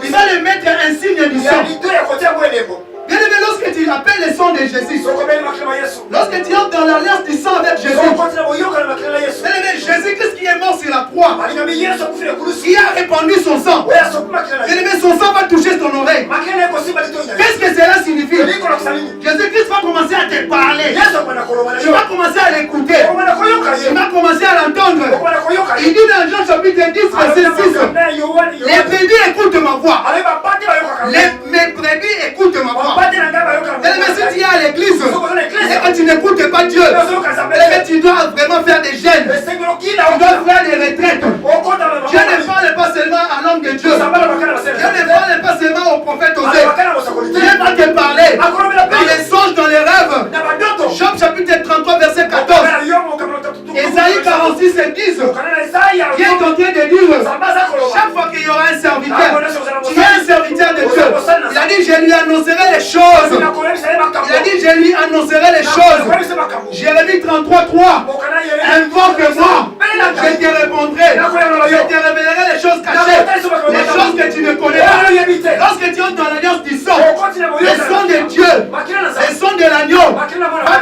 Il va le mettre un signe du sang. Bien aimé, lorsque tu appelles le sang de Jésus, lorsque tu entres dans l'alliance du sang avec Jésus, bien aimé, Jésus-Christ qui est mort sur la croix, il a répandu son sang. Bien aimé, son sang va toucher ton oreille. Qu'est-ce que cela signifie? Jésus-Christ va commencer à te parler. Tu vas commencer à l'écouter. Tu vas commencer à l'entendre. Il dit dans Jean chapitre 10, verset 6, les brebis écoutent ma voix. Mes brebis écoutent ma voix. Mais si tu es à l'église et que tu n'écoutes pas Dieu, tu dois vraiment faire des jeûnes. Tu dois faire des retraites. Dieu ne parle pas seulement à l'homme de Dieu. Dieu ne parle pas seulement au prophète Osée. Dieu va te parler dans les songes, dans les rêves. Job chapitre 33 verset 14. Ésaïe 46 et 10. Dieu est en train de dire, chaque fois qu'il y aura un serviteur, tu es un serviteur de Dieu. Il a dit, je lui annoncerai les choses. Il a dit, je lui annoncerai les choses. Jérémie 33, 3. Invoque-moi, je te répondrai. Je te révélerai les choses cachées, les choses que tu ne connais pas. Lorsque tu entres dans l'alliance du sang, le sang de Dieu, le sang de l'agneau, va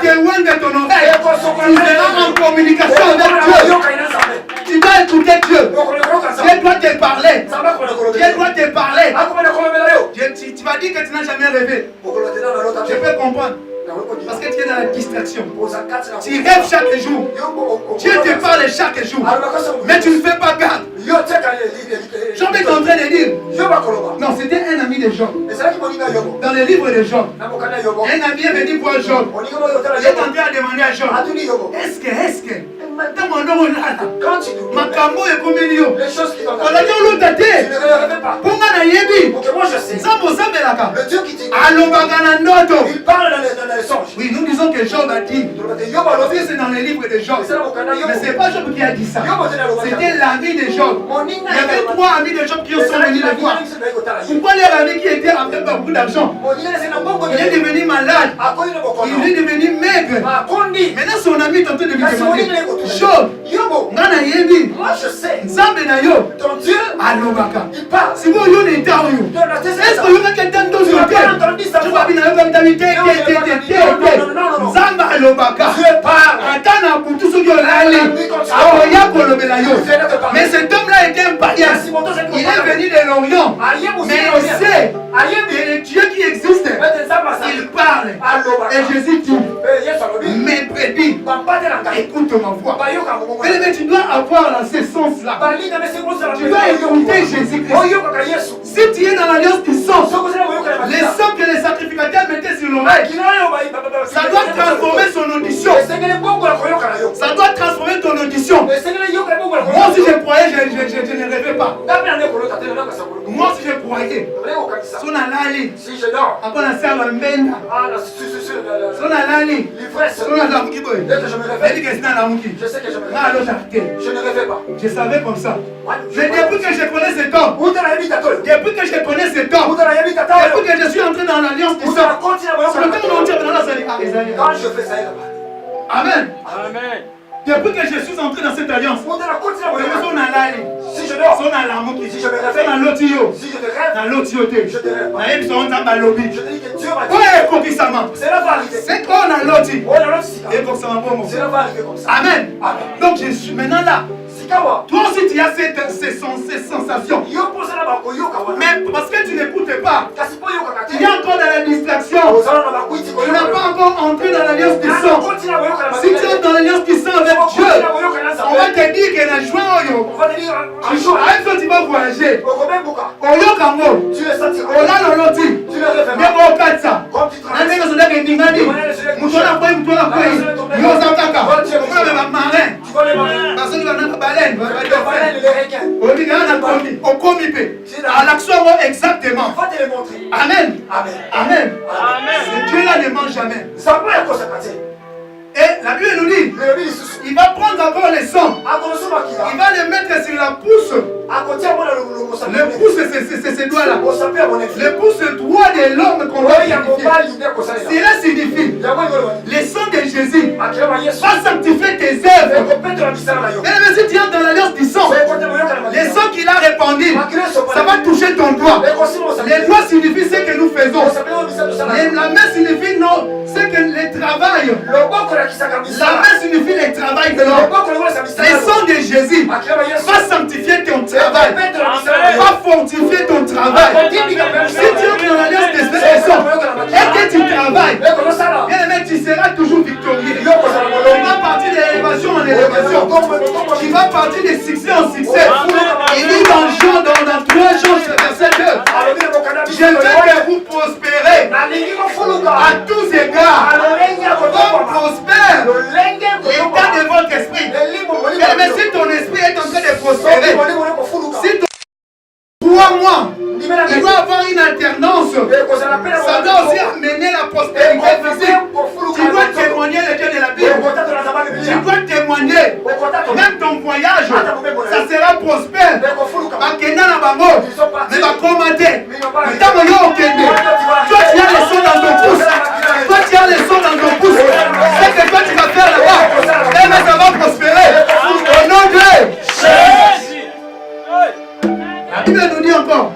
te oindre ton oreille. Tu seras en communication avec Dieu. Tu dois écouter Dieu. Dieu doit te parler. Dieu doit te parler. Tu vas dire que tu n'as jamais rêvé. Je peux comprendre. Parce que tu es dans la distraction. Tu rêves chaque jour. Dieu te parle chaque jour. Mais tu ne fais pas garde. Job est en train de dire. Non, c'était un ami de Job. Dans le livre de Job, un ami est venu voir Job. Il est en train de demander à Job, est-ce que makambo ekomeli olaki olutate mponga nayebi nzambe osambelaka alobaka na ndoto. Oui, nous disons que Job a dit. C'est dans les livres de Job. Mais ce n'est pas Job qui a dit ça. C'était l'ami de Job. Il y avait 3 amis de Job qui sont venus le voir. Pourquoi leur ami qui était avec beaucoup d'argent, il est devenu malade, il est devenu maigre. Maintenant son ami est en train de lui demander, Job, moi je sais, ton Dieu alobaka. Si vous avez une état, est-ce que vous avez quelqu'un d'autre? Mais cet homme-là était un païen. Il est venu de l'Orient. Mais il sait que le Dieu qui existe, il parle. Et Jésus dit, mes brebis, écoute ma voix. Mais tu dois avoir là, ce sens-là. Tu dois écouter Jésus-Christ. Si tu es dans l'alliance du sang, les sangs que les sacrificateurs mettaient sur l'oreille, ça doit transformer son audition. Ça doit transformer ton audition. Moi aussi je croyais, je ne rêvais pas. croyez. Son alali. Si je dors. Après la serre en benda. Son alali. L'ivresse. Son alali. Dès que je me réveille. Je sais que je me réveille. Je ne rêvais pas. Je savais comme ça. Mais depuis que je connais cet homme. Depuis que je connais cet homme. Depuis que je suis entré dans l'alliance du sang. C'est le temps où on tire dans la salle. Quand je fais ça là-bas. Amen. Amen. Depuis que je suis entré dans cette alliance, si je dors, si je me réveille, si je te rêve, je te rêve pas. Je te dis que Dieu m'a dit. Cela va arriver. C'est qu'on a loti. Cela va arriver comme ça. Amen. Donc je suis maintenant là. Toi aussi tu as ces sensations. Mais parce que tu n'écoutes pas, tu es encore dans la distraction. Tu n'as pas encore entré dans l'alliance du sang. Si tu es dans l'alliance du sang avec Dieu, on va te dire que la joie, tu vas voyager. Tu le sentiras. À l'action exactement. Amen. Amen. Amen. Ce Dieu-là ne ment jamais. Et la Bible nous dit, il va prendre encore les sangs. Il va les mettre sur la pousse. Le pouce, c'est ces doigts-là. Le pouce droit de l'homme qu'on va sanctifier. Cela signifie, le sang de Jésus va sanctifier tes œuvres. Et si tu es dans l'alliance du sang, le sang qu'il a répandu, ça va toucher ton doigt. Les doigts signifient ce que nous faisons. La main signifie non, c'est que le travail. La main signifie le travail de l'homme. Le sang de Jésus va sanctifier ton travail. Va fortifier ton travail. Si tu es dans l'alliance des sang et que tu travailles, bien aimé, tu seras toujours victorieux. Tu vas partir d'élévation en élévation. Tu vas partir de succès en succès. Il dit dans Jean, dans 3 Jean, verset 2, je veux que vous prospérez à tous égards. Comme prospère l'état de votre esprit. Mais si ton esprit est en train de prospérer, si ton 3 mois, il doit avoir une alternance. Ça doit aussi amener la prospérité physique. Tu dois témoigner le Dieu de la Bible. Tu dois témoigner. Même ton voyage, ça sera prospère. Mais va commenter. Toi, tu as les sons dans ton pouce. Toi, tu as les sons dans ton pouce. C'est que toi, tu vas faire là-bas. Et mais ça va prospérer. Au nom de Jésus. La Bible nous dit encore.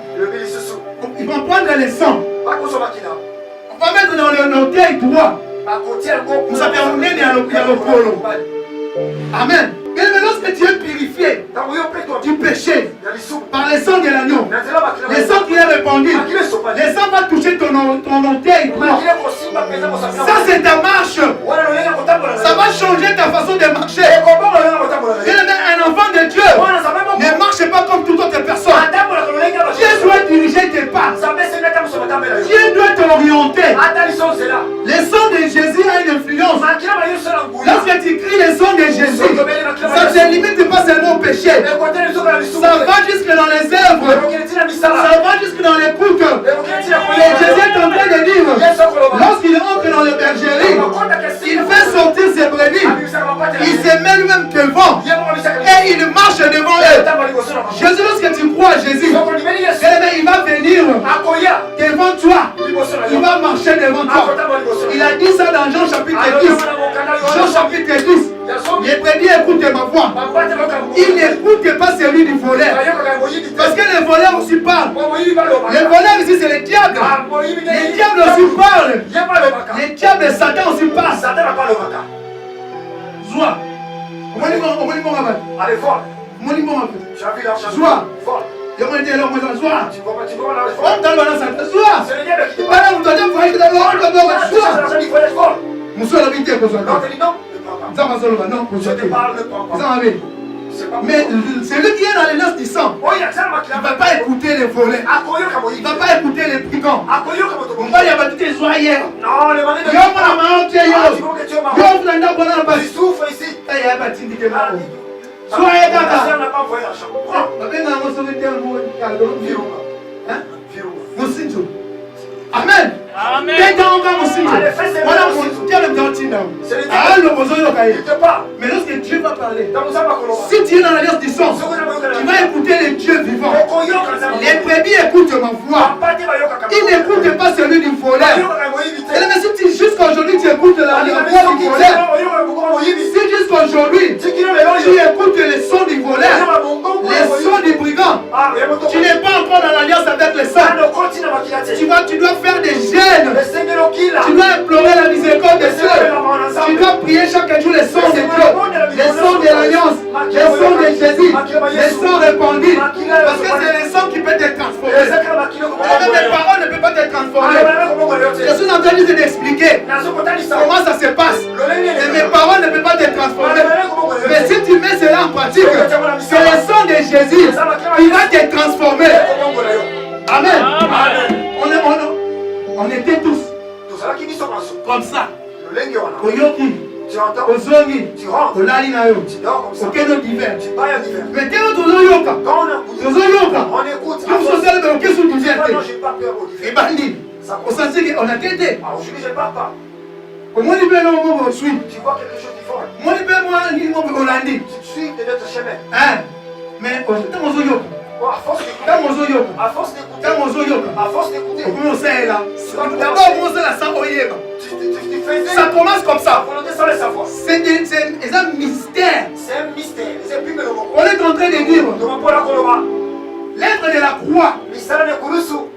Ils vont prendre les sangs. On va mettre dans le orteil droit. Nous avons mené à l'opolo. Amen. Et lorsque tu es purifié du péché par le sang de l'agneau, le sang qui est répandu, le sang va toucher ton orteil droit. Ça c'est ta marche. Ça va changer ta façon de marcher. Un enfant de Dieu ne marche pas comme toute autre personne. Dieu doit diriger tes pas. Dieu doit t'orienter. Le sang de Jésus a une influence. Lorsque tu cries le sang de Jésus, ça ne se limite pas seulement au péché. Ça va jusque dans les œuvres. Ça va jusque dans l'écoute. Et Jésus est en train de dire, lorsqu'il entre dans le bergerie, il fait sortir ses brebis. Il se met lui-même devant. Et il marche devant eux. Jésus, lorsque tu crois à Jésus, il va venir devant toi. Il va marcher devant toi. Il a dit ça dans Jean chapitre 10. Jean chapitre 10. Les brebis écoutent ma voix. Il n'écoute pas celui du voleur. Parce que les voleurs aussi parlent. Les voleurs ici c'est le diable. Les diables aussi parlent. Les diables et Satan aussi parlent. Zoua. Allez, fort. Tu as vu l'argent. Zoua. C'est le diable qui mais celui qui est dans l'alliance du sang, il ne va pas écouter les volets. Il ne va pas écouter les brigands. On va y avoir toutes les joyeux. Non, Amen. Amen. Mais lorsque Dieu va parler, si tu es dans l'alliance du sang, tu vas écouter les dieux vivants. Les brebis écoutent ma voix. Ils n'écoutent pas celui du voleur. Mais si jusqu'à aujourd'hui tu écoutes la voix du voleur, si jusqu'à aujourd'hui tu écoutes les sons du voleur, les sons du brigand, tu n'es pas encore dans l'alliance avec les saints. Tu dois faire des jeûnes. Tu dois implorer la miséricorde de Dieu. Tu dois prier chaque jour les sons de Dieu, les sons de l'alliance, les sons de Jésus, les sons répandus. Parce que c'est les sons qui peuvent te transformer. Mes paroles ne peuvent pas te transformer. Je suis en train de t'expliquer comment ça se passe. Et mes paroles ne peuvent pas te transformer. Mais si tu mets cela en pratique, c'est le sang de Jésus qui va te transformer. Amen. On était tous comme ça. Oyoki, Ozongi, Olali Nayo, Okeno divers. Mais quel autre Ozoyoka? Ozoyoka, nous sommes allés dans le question du divers. Et Bandi, on s'en dit qu'on a quitté. Au moins, il peut nous suivre. Tu vois quelque chose de fort. Moi, il peut nous Hollandi. Tu suis de notre chemin. Hein? Mais on est Ozoyoka. À force d'écouter, à force d'écouter, d'abord on sait la sang oyeba. Ça commence comme ça. C'est un mystère. C'est un mystère. On est en train de dire l'œuvre de la croix.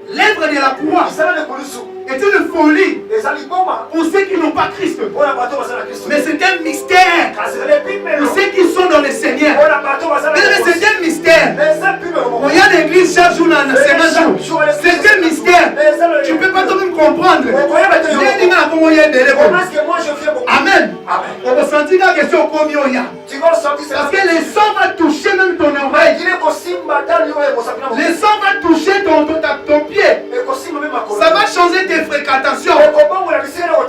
L'œuvre de la croix est une folie pour ceux qui n'ont pas Christ. Mais c'est un mystère pour ceux qui sont dans le Seigneur. Mais c'est un mystère. Il y a l'église chaque jour dans le jour. C'est un mystère. Tu ne peux pas toi-même comprendre. Amen. On va sentir la question comme il y a. Parce que les sons vont toucher même ton oreille. Les sons vont toucher ton pied. Ça va changer tes fréquentations.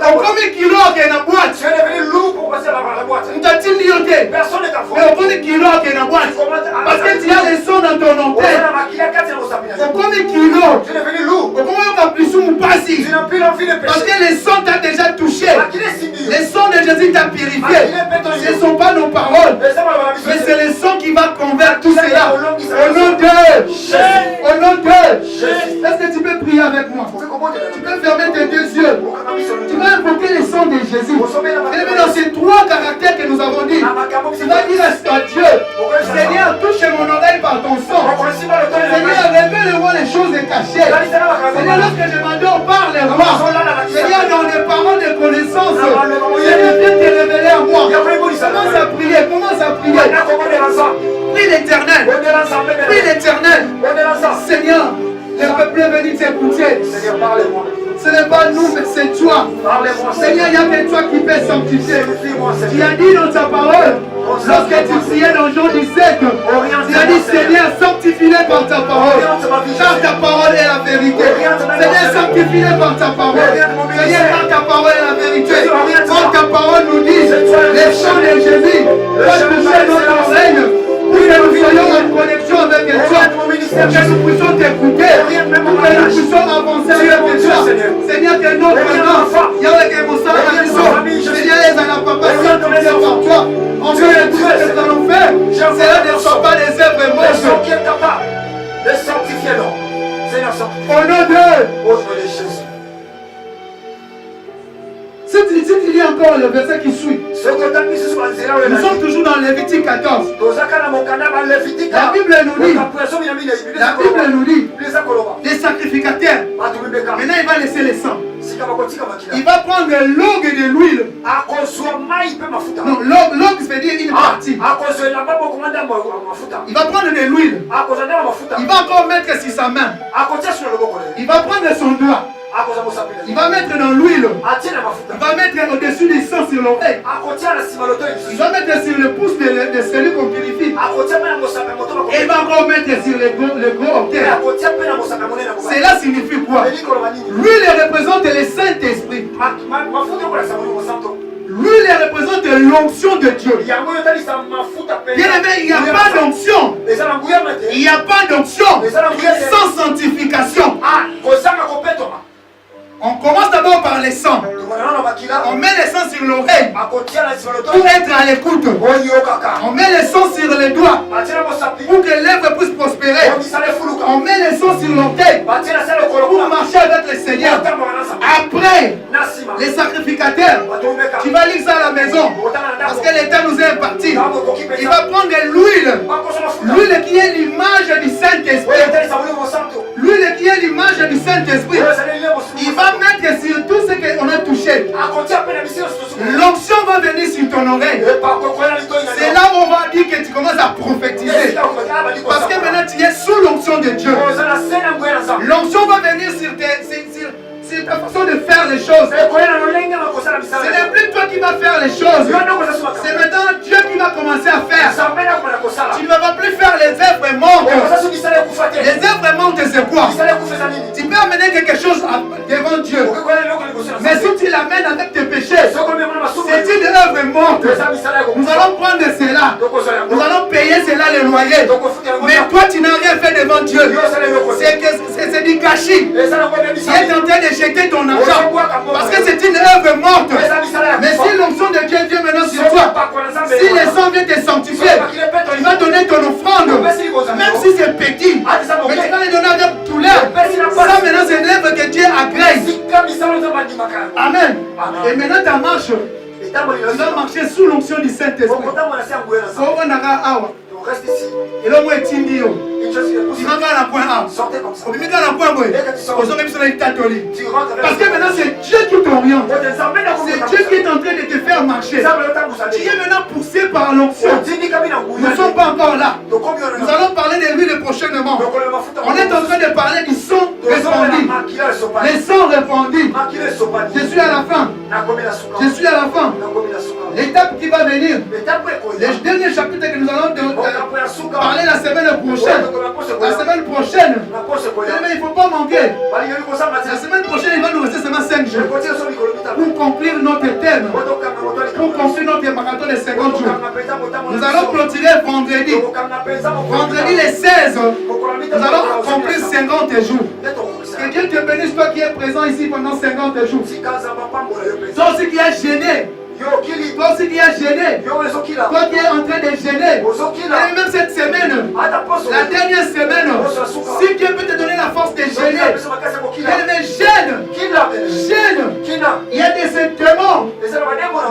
Combien de kilos il y a dans la boîte? Personne n'est mais combien de kilos il y a dans la boîte? Parce que tu as les sons dans ton antenne. Combien de kilos? Combien de plus ou passi? Parce que les sons t'ont déjà touché. Les sons de Jésus t'ont purifié. Ce ne sont pas nos paroles, mais c'est le son qui va convaincre tout cela. Au nom de Jésus. Au nom de Jésus. Est-ce que tu peux prier avec moi? Tu peux fermer tes deux yeux. Tu vas invoquer le sang de Jésus. Et dans ces trois caractères que nous avons dit, tu vas dire à Dieu, Seigneur, touche mon oreille par ton sang. Seigneur, révèle-moi les choses cachées. Seigneur, lorsque je m'endors, parle-moi. Seigneur, dans les paroles de connaissance, Seigneur, viens te révéler à moi. Commence à prier, commence à prier. Prie l'Éternel. Prie l'Éternel. Seigneur, le peuple est venu t'écouter. Seigneur, parlez-moi. Ce n'est pas nous, mais c'est toi. Seigneur, il n'y a que toi qui peux sanctifier. Tu as dit dans ta parole, lorsque tu priais dans Jean 17, tu as dit, Seigneur, sanctifie-les par ta parole. Car ta parole est la vérité. Seigneur, sanctifie-les par ta parole. Seigneur, car ta parole est la vérité. Quand ta parole nous dit, les chants de Jésus doivent toucher notre oreille. Pour que nous soyons en connexion avec toi, pour que nous puissions t'écouter, pour que nous puissions avancer avec toi. Seigneur, que notre nom, il y a que mon sang à l'issue. Seigneur, les à la papa, sanctifiés par toi. On veut le tout ce que nous allons faire. Cela ne sont pas des œuvres moches. Qui est capable de sanctifier l'homme. Seigneur, sanctifie. Au nom de Jésus. Si tu lis encore le verset qui suit, nous sommes toujours dans Lévitique 14. La Bible nous dit, les sacrificateurs, maintenant il va laisser les sangs. Il va prendre l'eau et de l'huile. Non, l'eau veut dire une partie. Il va prendre de l'huile. Il va encore mettre sur sa main. Il va prendre son doigt. Il va mettre dans l'huile. Il va mettre au-dessus du sang sur l'oreille. Il va mettre sur le pouce de celui qu'on purifie. Et il va encore mettre sur le gros orteil. Cela signifie quoi? L'huile représente le Saint-Esprit. L'huile représente l'onction de Dieu. Bien aimé, il n'y a pas d'onction. Il n'y a pas d'onction sans sanctification. commence d'abord par les sons. On met les sons sur l'oreille pour être à l'écoute. On met les sons sur les doigts pour que l'œuvre puisse prospérer. On met les sons sur l'orteil pour marcher avec le Seigneur. Après, les sacrificateurs, tu vas lire ça à la maison parce que l'État nous est imparti. Il va prendre l'huile, l'huile qui est l'image du Saint-Esprit. L'huile qui est l'image du Saint-Esprit. Il va mettre sur tout ce qu'on a touché. L'onction va venir sur ton oreille. C'est là où on va dire que tu commences à prophétiser. Parce que maintenant tu es sous l'onction de Dieu. L'onction va venir sur ta façon de faire les choses. Ce n'est plus toi qui vas faire les choses. C'est maintenant Dieu qui va commencer à faire. Tu ne vas plus faire les œuvres mortes. Les œuvres mortes, c'est quoi? Tu peux amener quelque chose devant Dieu. Mais si tu l'amènes avec tes péchés, c'est une œuvre morte. Nous allons prendre cela. Nous allons payer cela le loyer. Mais toi, tu n'as rien fait devant Dieu. C'est du gâchis. Tu es en train de jeter ton argent. Parce que c'est une œuvre morte. Mais si l'onction de Dieu vient maintenant sur toi, si les sang vient te sanctifier, tu vas donner ton offrande. Même si c'est petit, mais tu vas les donner avec douleur. Ça maintenant c'est une œuvre que Dieu agrée. Amen. Et maintenant ta marche, tu vas marcher sous l'onction du Saint-Esprit. Reste ici. Et là, moi, je suis dit, sortez comme ça. Parce que maintenant c'est Dieu qui t'oriente. C'est Dieu qui est en train de te faire marcher. Tu es maintenant poussé par l'onction. Nous ne sommes pas encore là. Nous allons parler de lui prochainement. On est en train de parler du son répandu. Les sons répandus. Je suis à la fin. Je suis à la fin. L'étape qui va venir. Le dernier chapitre que nous allons parler la semaine prochaine. La semaine prochaine, il ne faut pas manquer. La semaine prochaine, il va nous rester seulement 5 jours pour conclure notre thème, pour conclure notre marathon de 50 jours. Nous allons clôturer vendredi. Vendredi les 16, nous allons accomplir 50 jours. Que Dieu te bénisse, toi qui es présent ici pendant 50 jours. Toi aussi qui es gêné. Toi aussi qui es gêné, toi qui es en train de gêner, et même cette semaine, la dernière semaine, si Dieu peut te donner la force de gêner, gêne. Il y a des démons.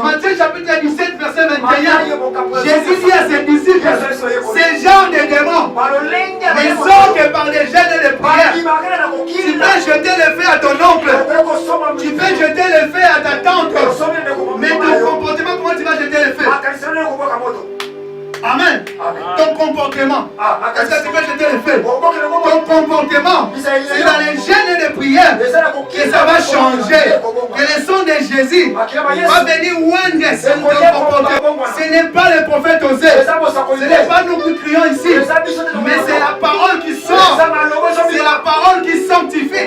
Matthieu chapitre 17, verset 21. Jésus dit à ses disciples, ces genres de démons ne sont que par des gênes et des prières. Tu peux jeter le feu à ton oncle, tu peux jeter le feu à ta tante, mais ton comportement, comment tu vas jeter le feu? Amen. Ton comportement. Est-ce que tu peux jeter le feu? Ton comportement, c'est dans les gènes et les prières que ça va changer. Que le son de Jésus va venir oindre ton comportement. Ce n'est pas le prophète Osée. Ce n'est pas nous qui crions ici. Mais c'est la parole qui sort. C'est la parole qui sanctifie.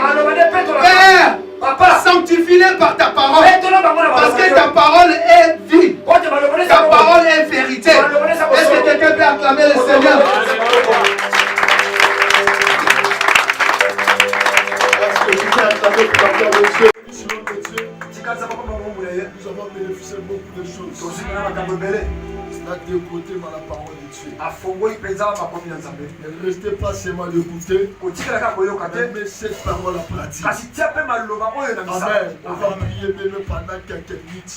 Père, sanctifie-les par ta parole. Parce que ta parole est vie. Ta parole est vérité. Est-ce que quelqu'un peut acclamer le Seigneur? Est-ce que tu peux acclamer pour acclamer Dieu? Nous avons bénéficié de beaucoup de choses. Là, d'écouter la parole de Dieu. Ne restez pas seulement d'écouter, mais cette parole en pratique. Amen. On va prier même pendant quelques minutes.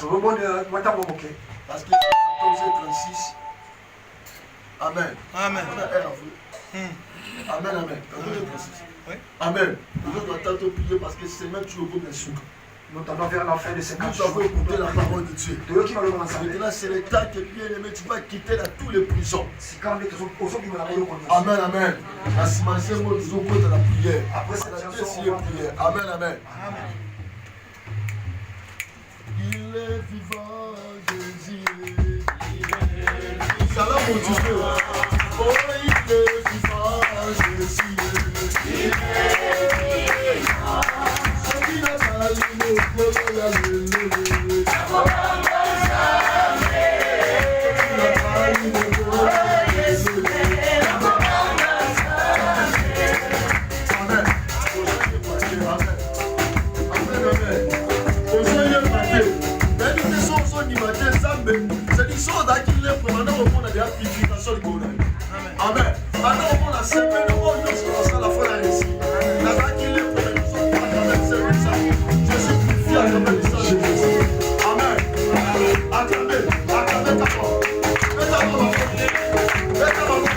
Parce qu'il est 14h36. Amen. Amen. Amen. Amen. Amen. Nous devons attendre prier parce que c'est même tu le connais sous. Nous allons vers la fin de ces 4 jours. Nous avons écouté la parole de Dieu. Maintenant, c'est le temps que bien aimé, tu vas quitter tous les prisons. Amen, amen. La cimencerie, nous avons côté la prière. Après cette prière. Amen, amen. Il est vivant, Jésus. Salam au Dieu. Oh, il est vivant, Jésus. Il est vivant. Amen. Amen. Maintenant, on a cette peine, on va jusqu'à la fin de la récit. La vague qui est pour les gens, je suis plus fier de mes Jésus. Amen. Acclamez ta parole. Faites ta parole. Faites ta parole.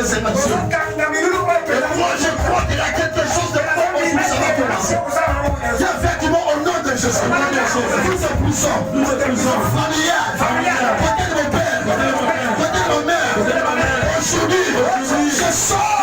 de ces messieurs. Et moi je crois qu'il y a quelque chose de fort où ça va commencer. Il y a effectivement au nom de Jésus. Nous sommes puissants. Familial. Côté de mon père. Côté de ma mère. Aujourd'hui, je sors.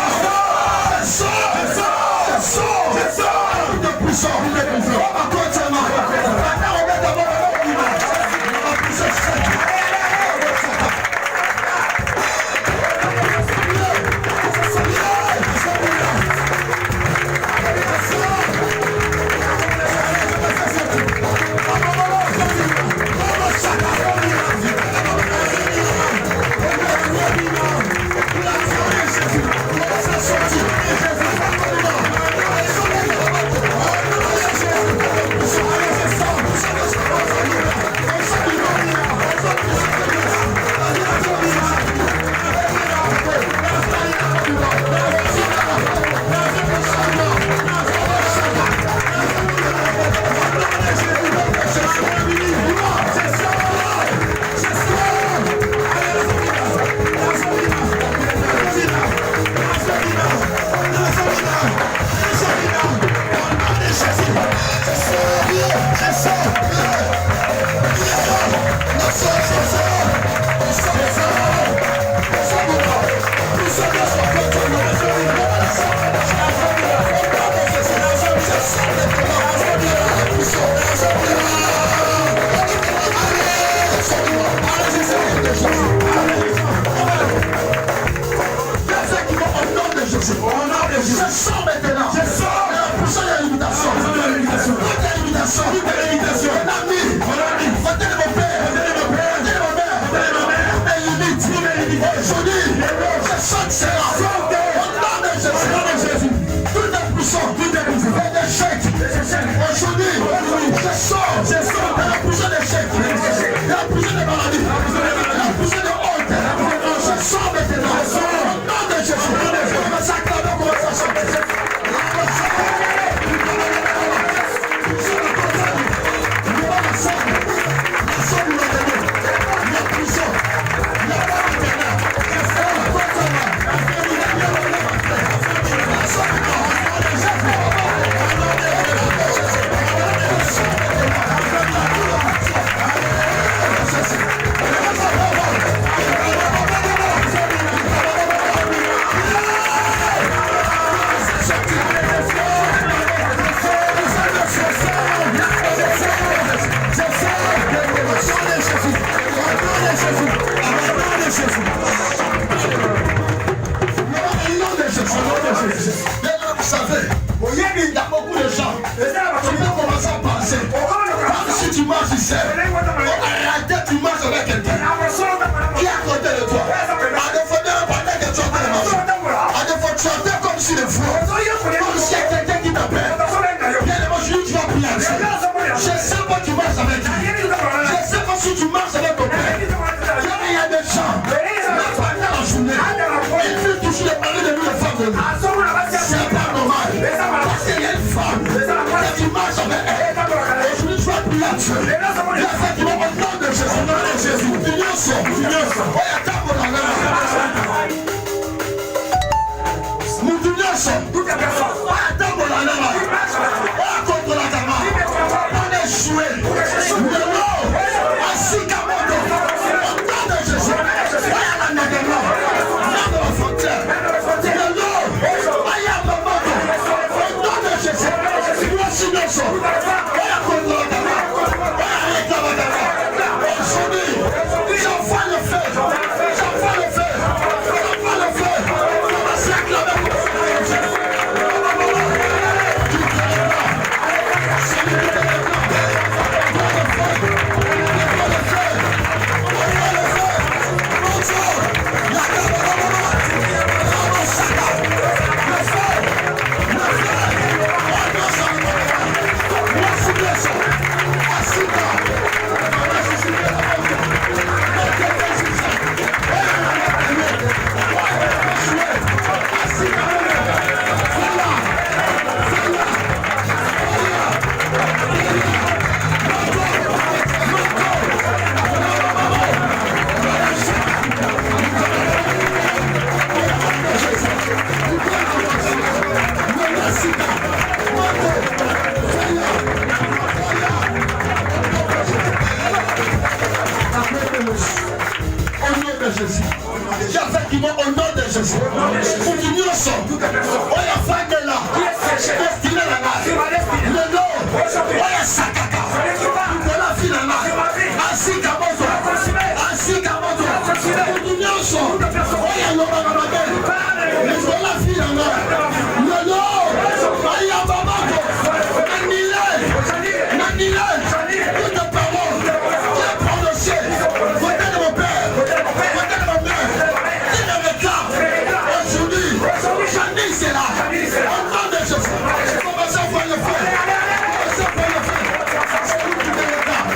Tout est puissant. Aujourd'hui, j'envoie le feu. J'avais qui vont au nom de Jésus. Pour du mieux son. Oh, la fin de là. Destiné la main. Le nom. Oh, la sakaka. De la fille la main. Ainsi qu'à mon tour. Ainsi qu'à mon tour. Pour du mieux son. Oh, la loma la main. De la fille la main. Le nom. Oh, la maman. Manilène. Toute parole. Qui est prononcée. Votez de mon père. Votez de ma mère. Qui me regarde. Aujourd'hui. Janine c'est là. Au nom de Jésus. Commencez à faire le feu. Commencez à faire le feu. Qui me regarde.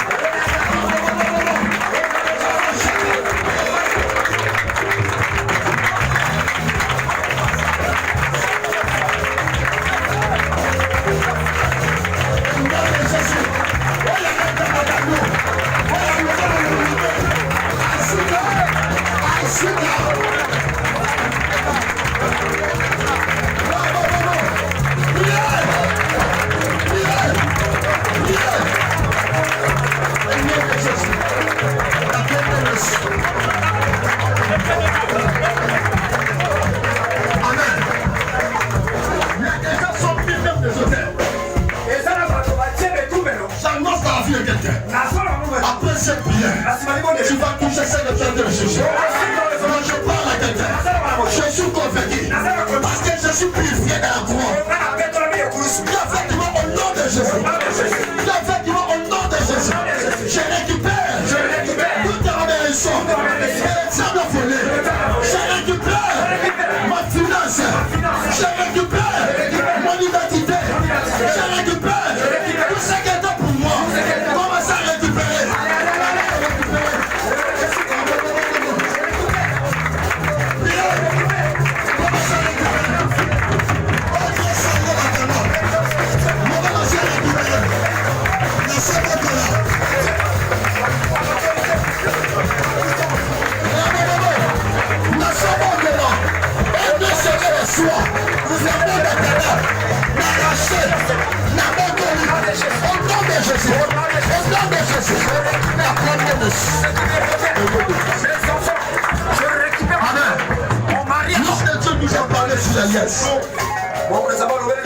Après cette prière, tu vas toucher celle de Dieu de Jésus. Quand je parle à quelqu'un, je suis convaincu parce que je suis purifié dans la croix. Effectivement au nom de Jésus. Effectivement au nom de Jésus. Je récupère toute la bénédiction et les diables volés. Je récupère ma finance. Je récupère mon identité. Je récupère tout ce qui était pour moi. Commence à récupérer. Mon mari, Dieu nous a parlé sur l'alliance. Aujourd'hui,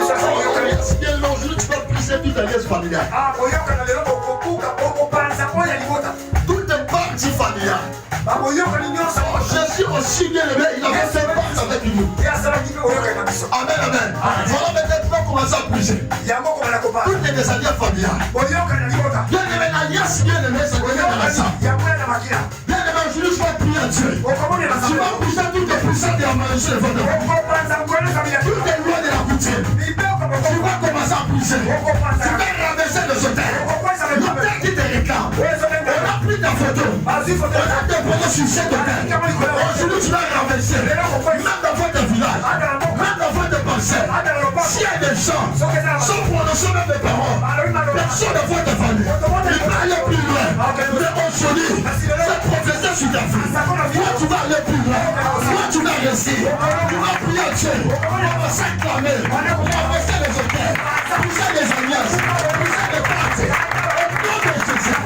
tu vas briser toute alliance familiale. Toute partie familiale. Jésus aussi bien aimé, il avait fait part avec nous. Amen, amen. Voilà maintenant commencer à briser. Toutes les alliances familiales. Bien aimé, l'alliance bien aimé, c'est donné dans la salle. Bien aimé, aujourd'hui, je vais prier à Dieu. Tu vas briser toutes les puissances de la malédiction de votre vie. Toutes les lois de la coutume. Tu vas commencer à briser. Tu vas rabaisser les hôtels. L'hôtel qui te réclame. On a pris ta photo. On a des photos sur cet hôtel. Aujourd'hui, tu vas rabaisser. Même dans votre village. Même dans votre parcelle. S'il y a des gens, sans prononcer même des paroles, personne de votre famille, il va aller plus loin. Mais aujourd'hui, cette prophétie sur ta vie, toi tu vas aller plus loin. Toi tu vas rester. Tu vas prier à Dieu. On va s'acclamer. On va baisser les hôtels. Pousser les alliances. Pousser les parties. Au nom de Jésus.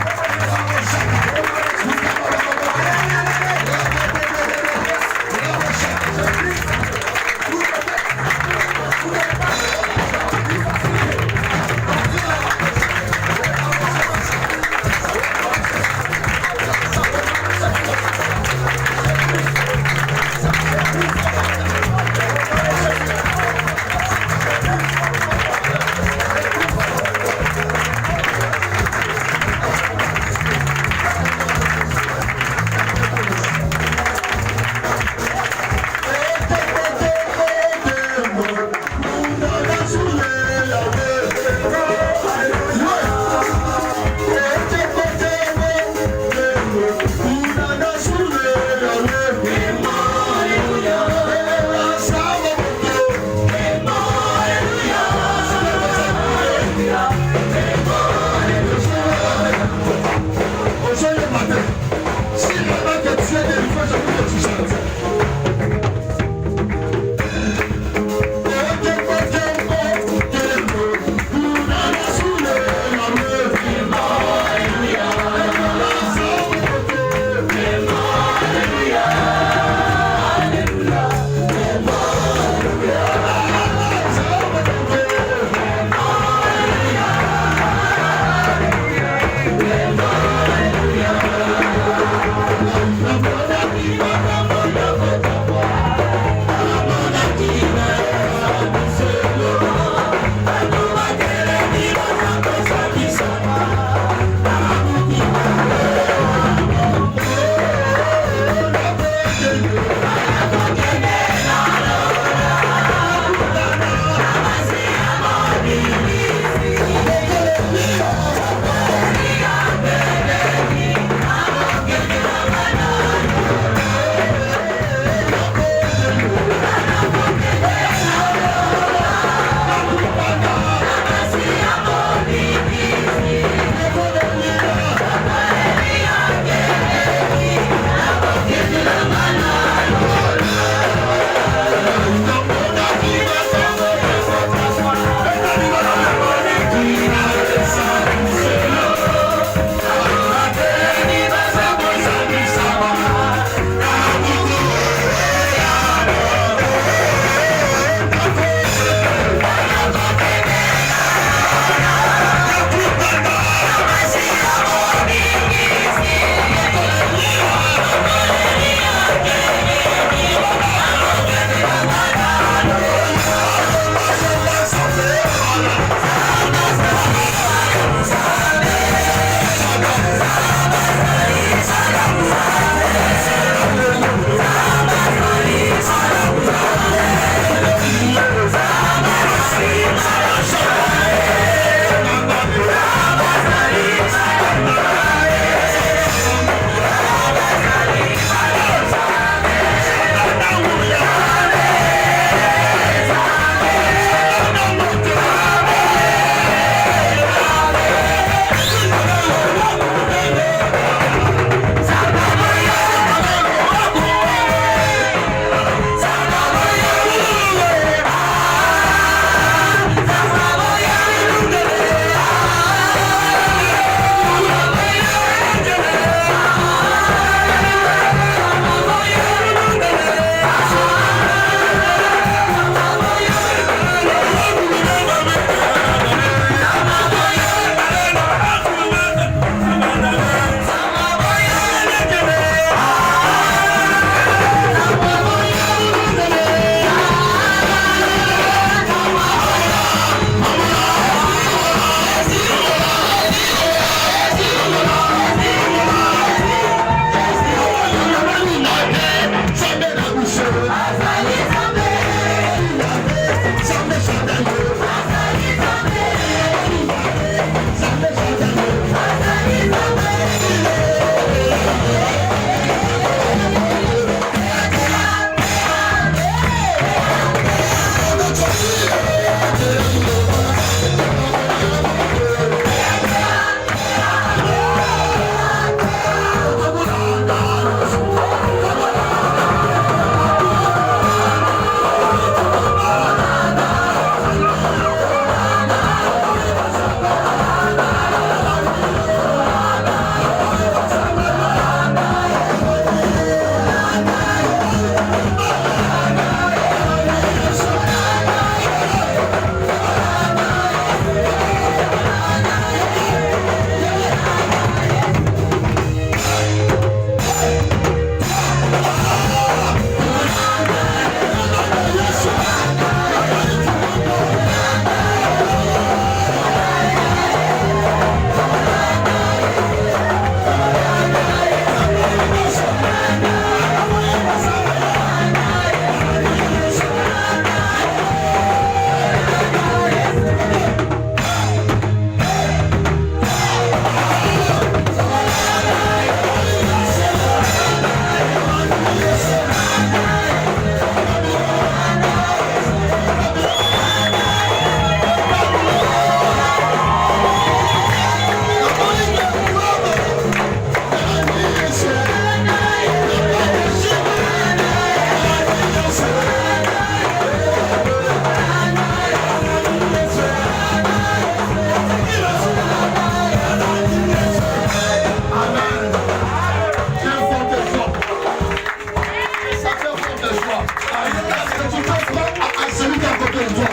à celui qui est à côté de toi.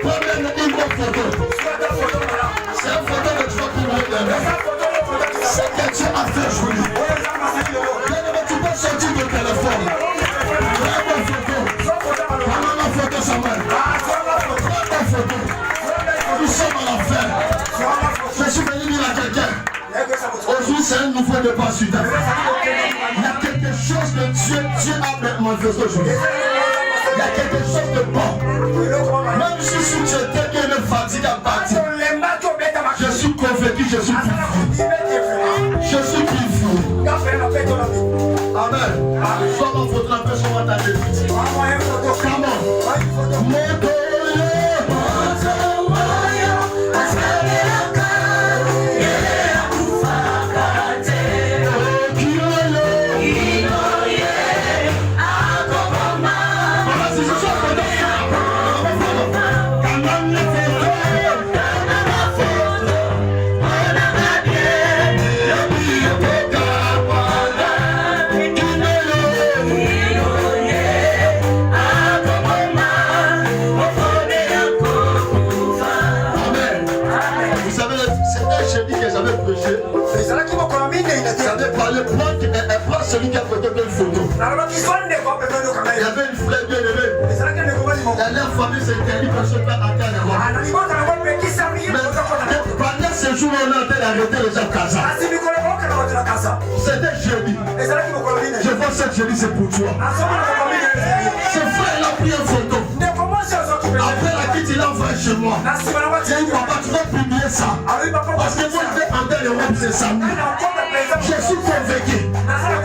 Prends-le une bonne photo. C'est une photo de toi qui m'a donné. C'est que Dieu a fait joli. Tu peux sortir de téléphone. Prends ma photo. Prends ma photo, Samuel. Prends ma photo. Nous sommes à la fin. Je suis venu dire à quelqu'un. Aujourd'hui, c'est un nouveau départ sur ta vie. Il y a quelque chose que Dieu a manifesté aujourd'hui. Il y a quelque chose de bon. Même si tu étais une fatigue à partir, je suis convaincu, je suis plus fou. Je suis plus fou. Amen. Sois ma photo, la personne va t'aller. Come on. Celui qui a photo une photo. Il y avait une fleur bien élevée. La famille s'est interdite parce que pas attendre. Mais pendant ce jour, on a arrêté les gens Casa. C'était jeudi. Je vois cette jeudi, c'est pour toi. Ce frère, il a pris une photo. Après la quitte, il a envoyé chez moi. Il dit, papa, tu vas publier ça. Parce que moi, je vais entrer l'Europe, c'est ça. Je suis convaincu.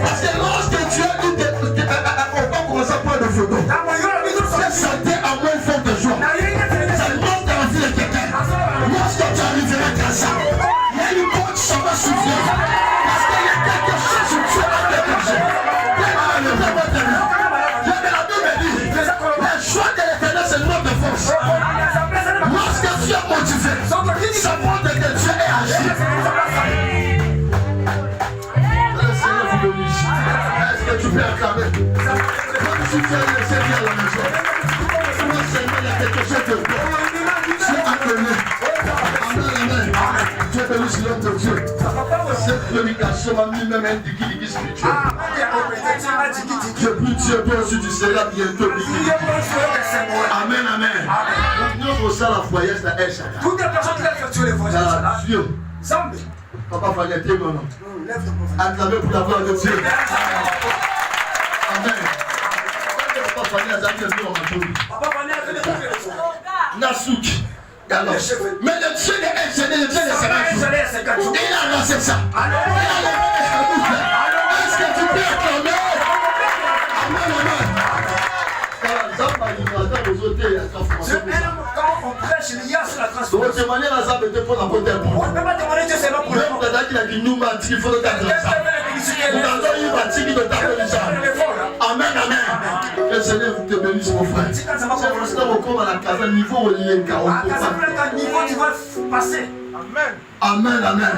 Parce que lorsque tu as dit, on va commencer à prendre des photos. C'est santé à moi une forme de joie. Ça montre dans la vie de quelqu'un. Lorsque tu arriveras à Casa, il y a une bonne ça va souffrir. Parce qu'il y a quelque chose que tu as dégagé. Le choix de l'éternel, c'est notre force. Lorsque tu es motivé, ça montre que Dieu est agi. Est-ce que tu peux acclamer? Comme si tu as laissé bien la maison. Moi seulement, il y a quelque chose de bon. Tu es appelé. Amen, amen. Tu es venu sur notre Dieu. Cette prédication m'a mis même un digi spirituel. Je prie Dieu, toi aussi tu seras bientôt digi. Amen, amen. Nous sommes la foyer, c'est la Elchada. Toutes les personnes qui ont effectué les voyages. Dieu. Papa fallait être mon nom. Acclamez pour la gloire de Dieu. Amen. Papa fallait être mon nom. Nasuki. Alors, mais le Dieu de Elchada, le Dieu de Sénat, il a lancé ça. Est-ce que tu peux acclamer? Amen, amen. Quand on prêche, il y a sur la transformation. On ne peut pas demander Dieu seulement pour le monde. Amen, amen. Que le Seigneur vous te bénisse, mon frère. C'est l'instant où on à la casa, niveau où il y a un niveau, tu vas passer. Amen. Amen, amen.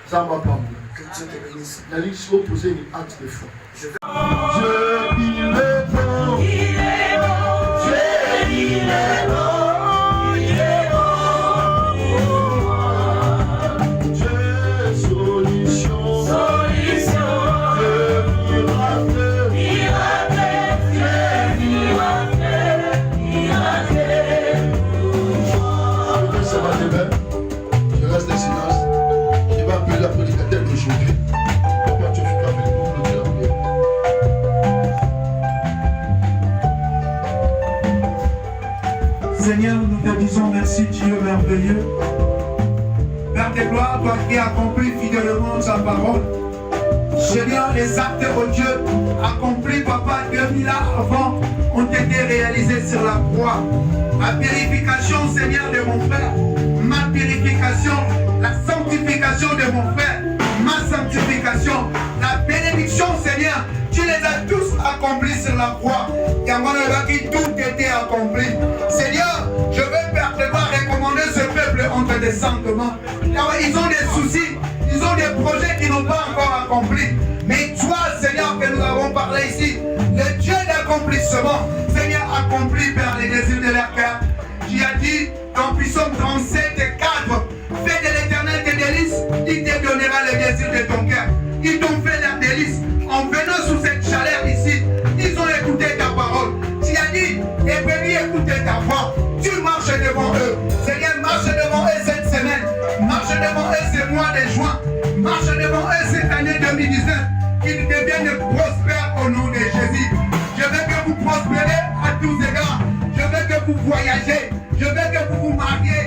Ça va pas, mon frère. Que Dieu te bénisse. La ligne, si vous posez une acte de foi. Dieu, il est bon. Il est bon. Dieu, il est bon. Il est bon. Dieu, solution. Solution. Dieu, miracle. Miracle. Dieu, miracle. Miracle. Ça va demain. Je reste en silence. Je vais appeler la prédicateur d'aujourd'hui. Pourquoi tu fais avec nous? Seigneur, nous te disons merci, Dieu merveilleux. Père de gloire, toi qui accomplis fidèlement sa parole. Seigneur, les actes, oh Dieu, accomplis, Papa, 2000 ans avant, ont été réalisés sur la croix. Ma purification, Seigneur, de mon frère, ma purification, la sanctification de mon frère, ma sanctification, la bénédiction, Seigneur, tu les as tous accomplis sur la croix. Et à mon avis, tout était accompli. Seigneur, je veux devoir recommander ce peuple entre des sentiments. Ils ont des soucis, ils ont des projets qui n'ont pas encore accomplis. Mais toi, Seigneur, que nous avons parlé ici, le Dieu d'accomplir commencement. Seigneur, accomplis, Père, les désirs de leur cœur. Tu as dit dans Psaume 37 et 4, fais de l'Éternel tes délices, il te donnera les désirs de ton cœur. Ils t'ont fait leurs délices en venant sous cette chaleur ici. Ils ont écouté ta parole. Tu as dit, et venez écouter ta voix. Tu marches devant eux. Seigneur, marche devant eux cette semaine. Marche devant eux ce mois de juin. Marche devant eux cette année 2019. Qu'ils deviennent prospères au nom de Jésus. Je veux que vous prospérez à tous égards. Je veux que vous voyagez. Je veux que vous vous mariez.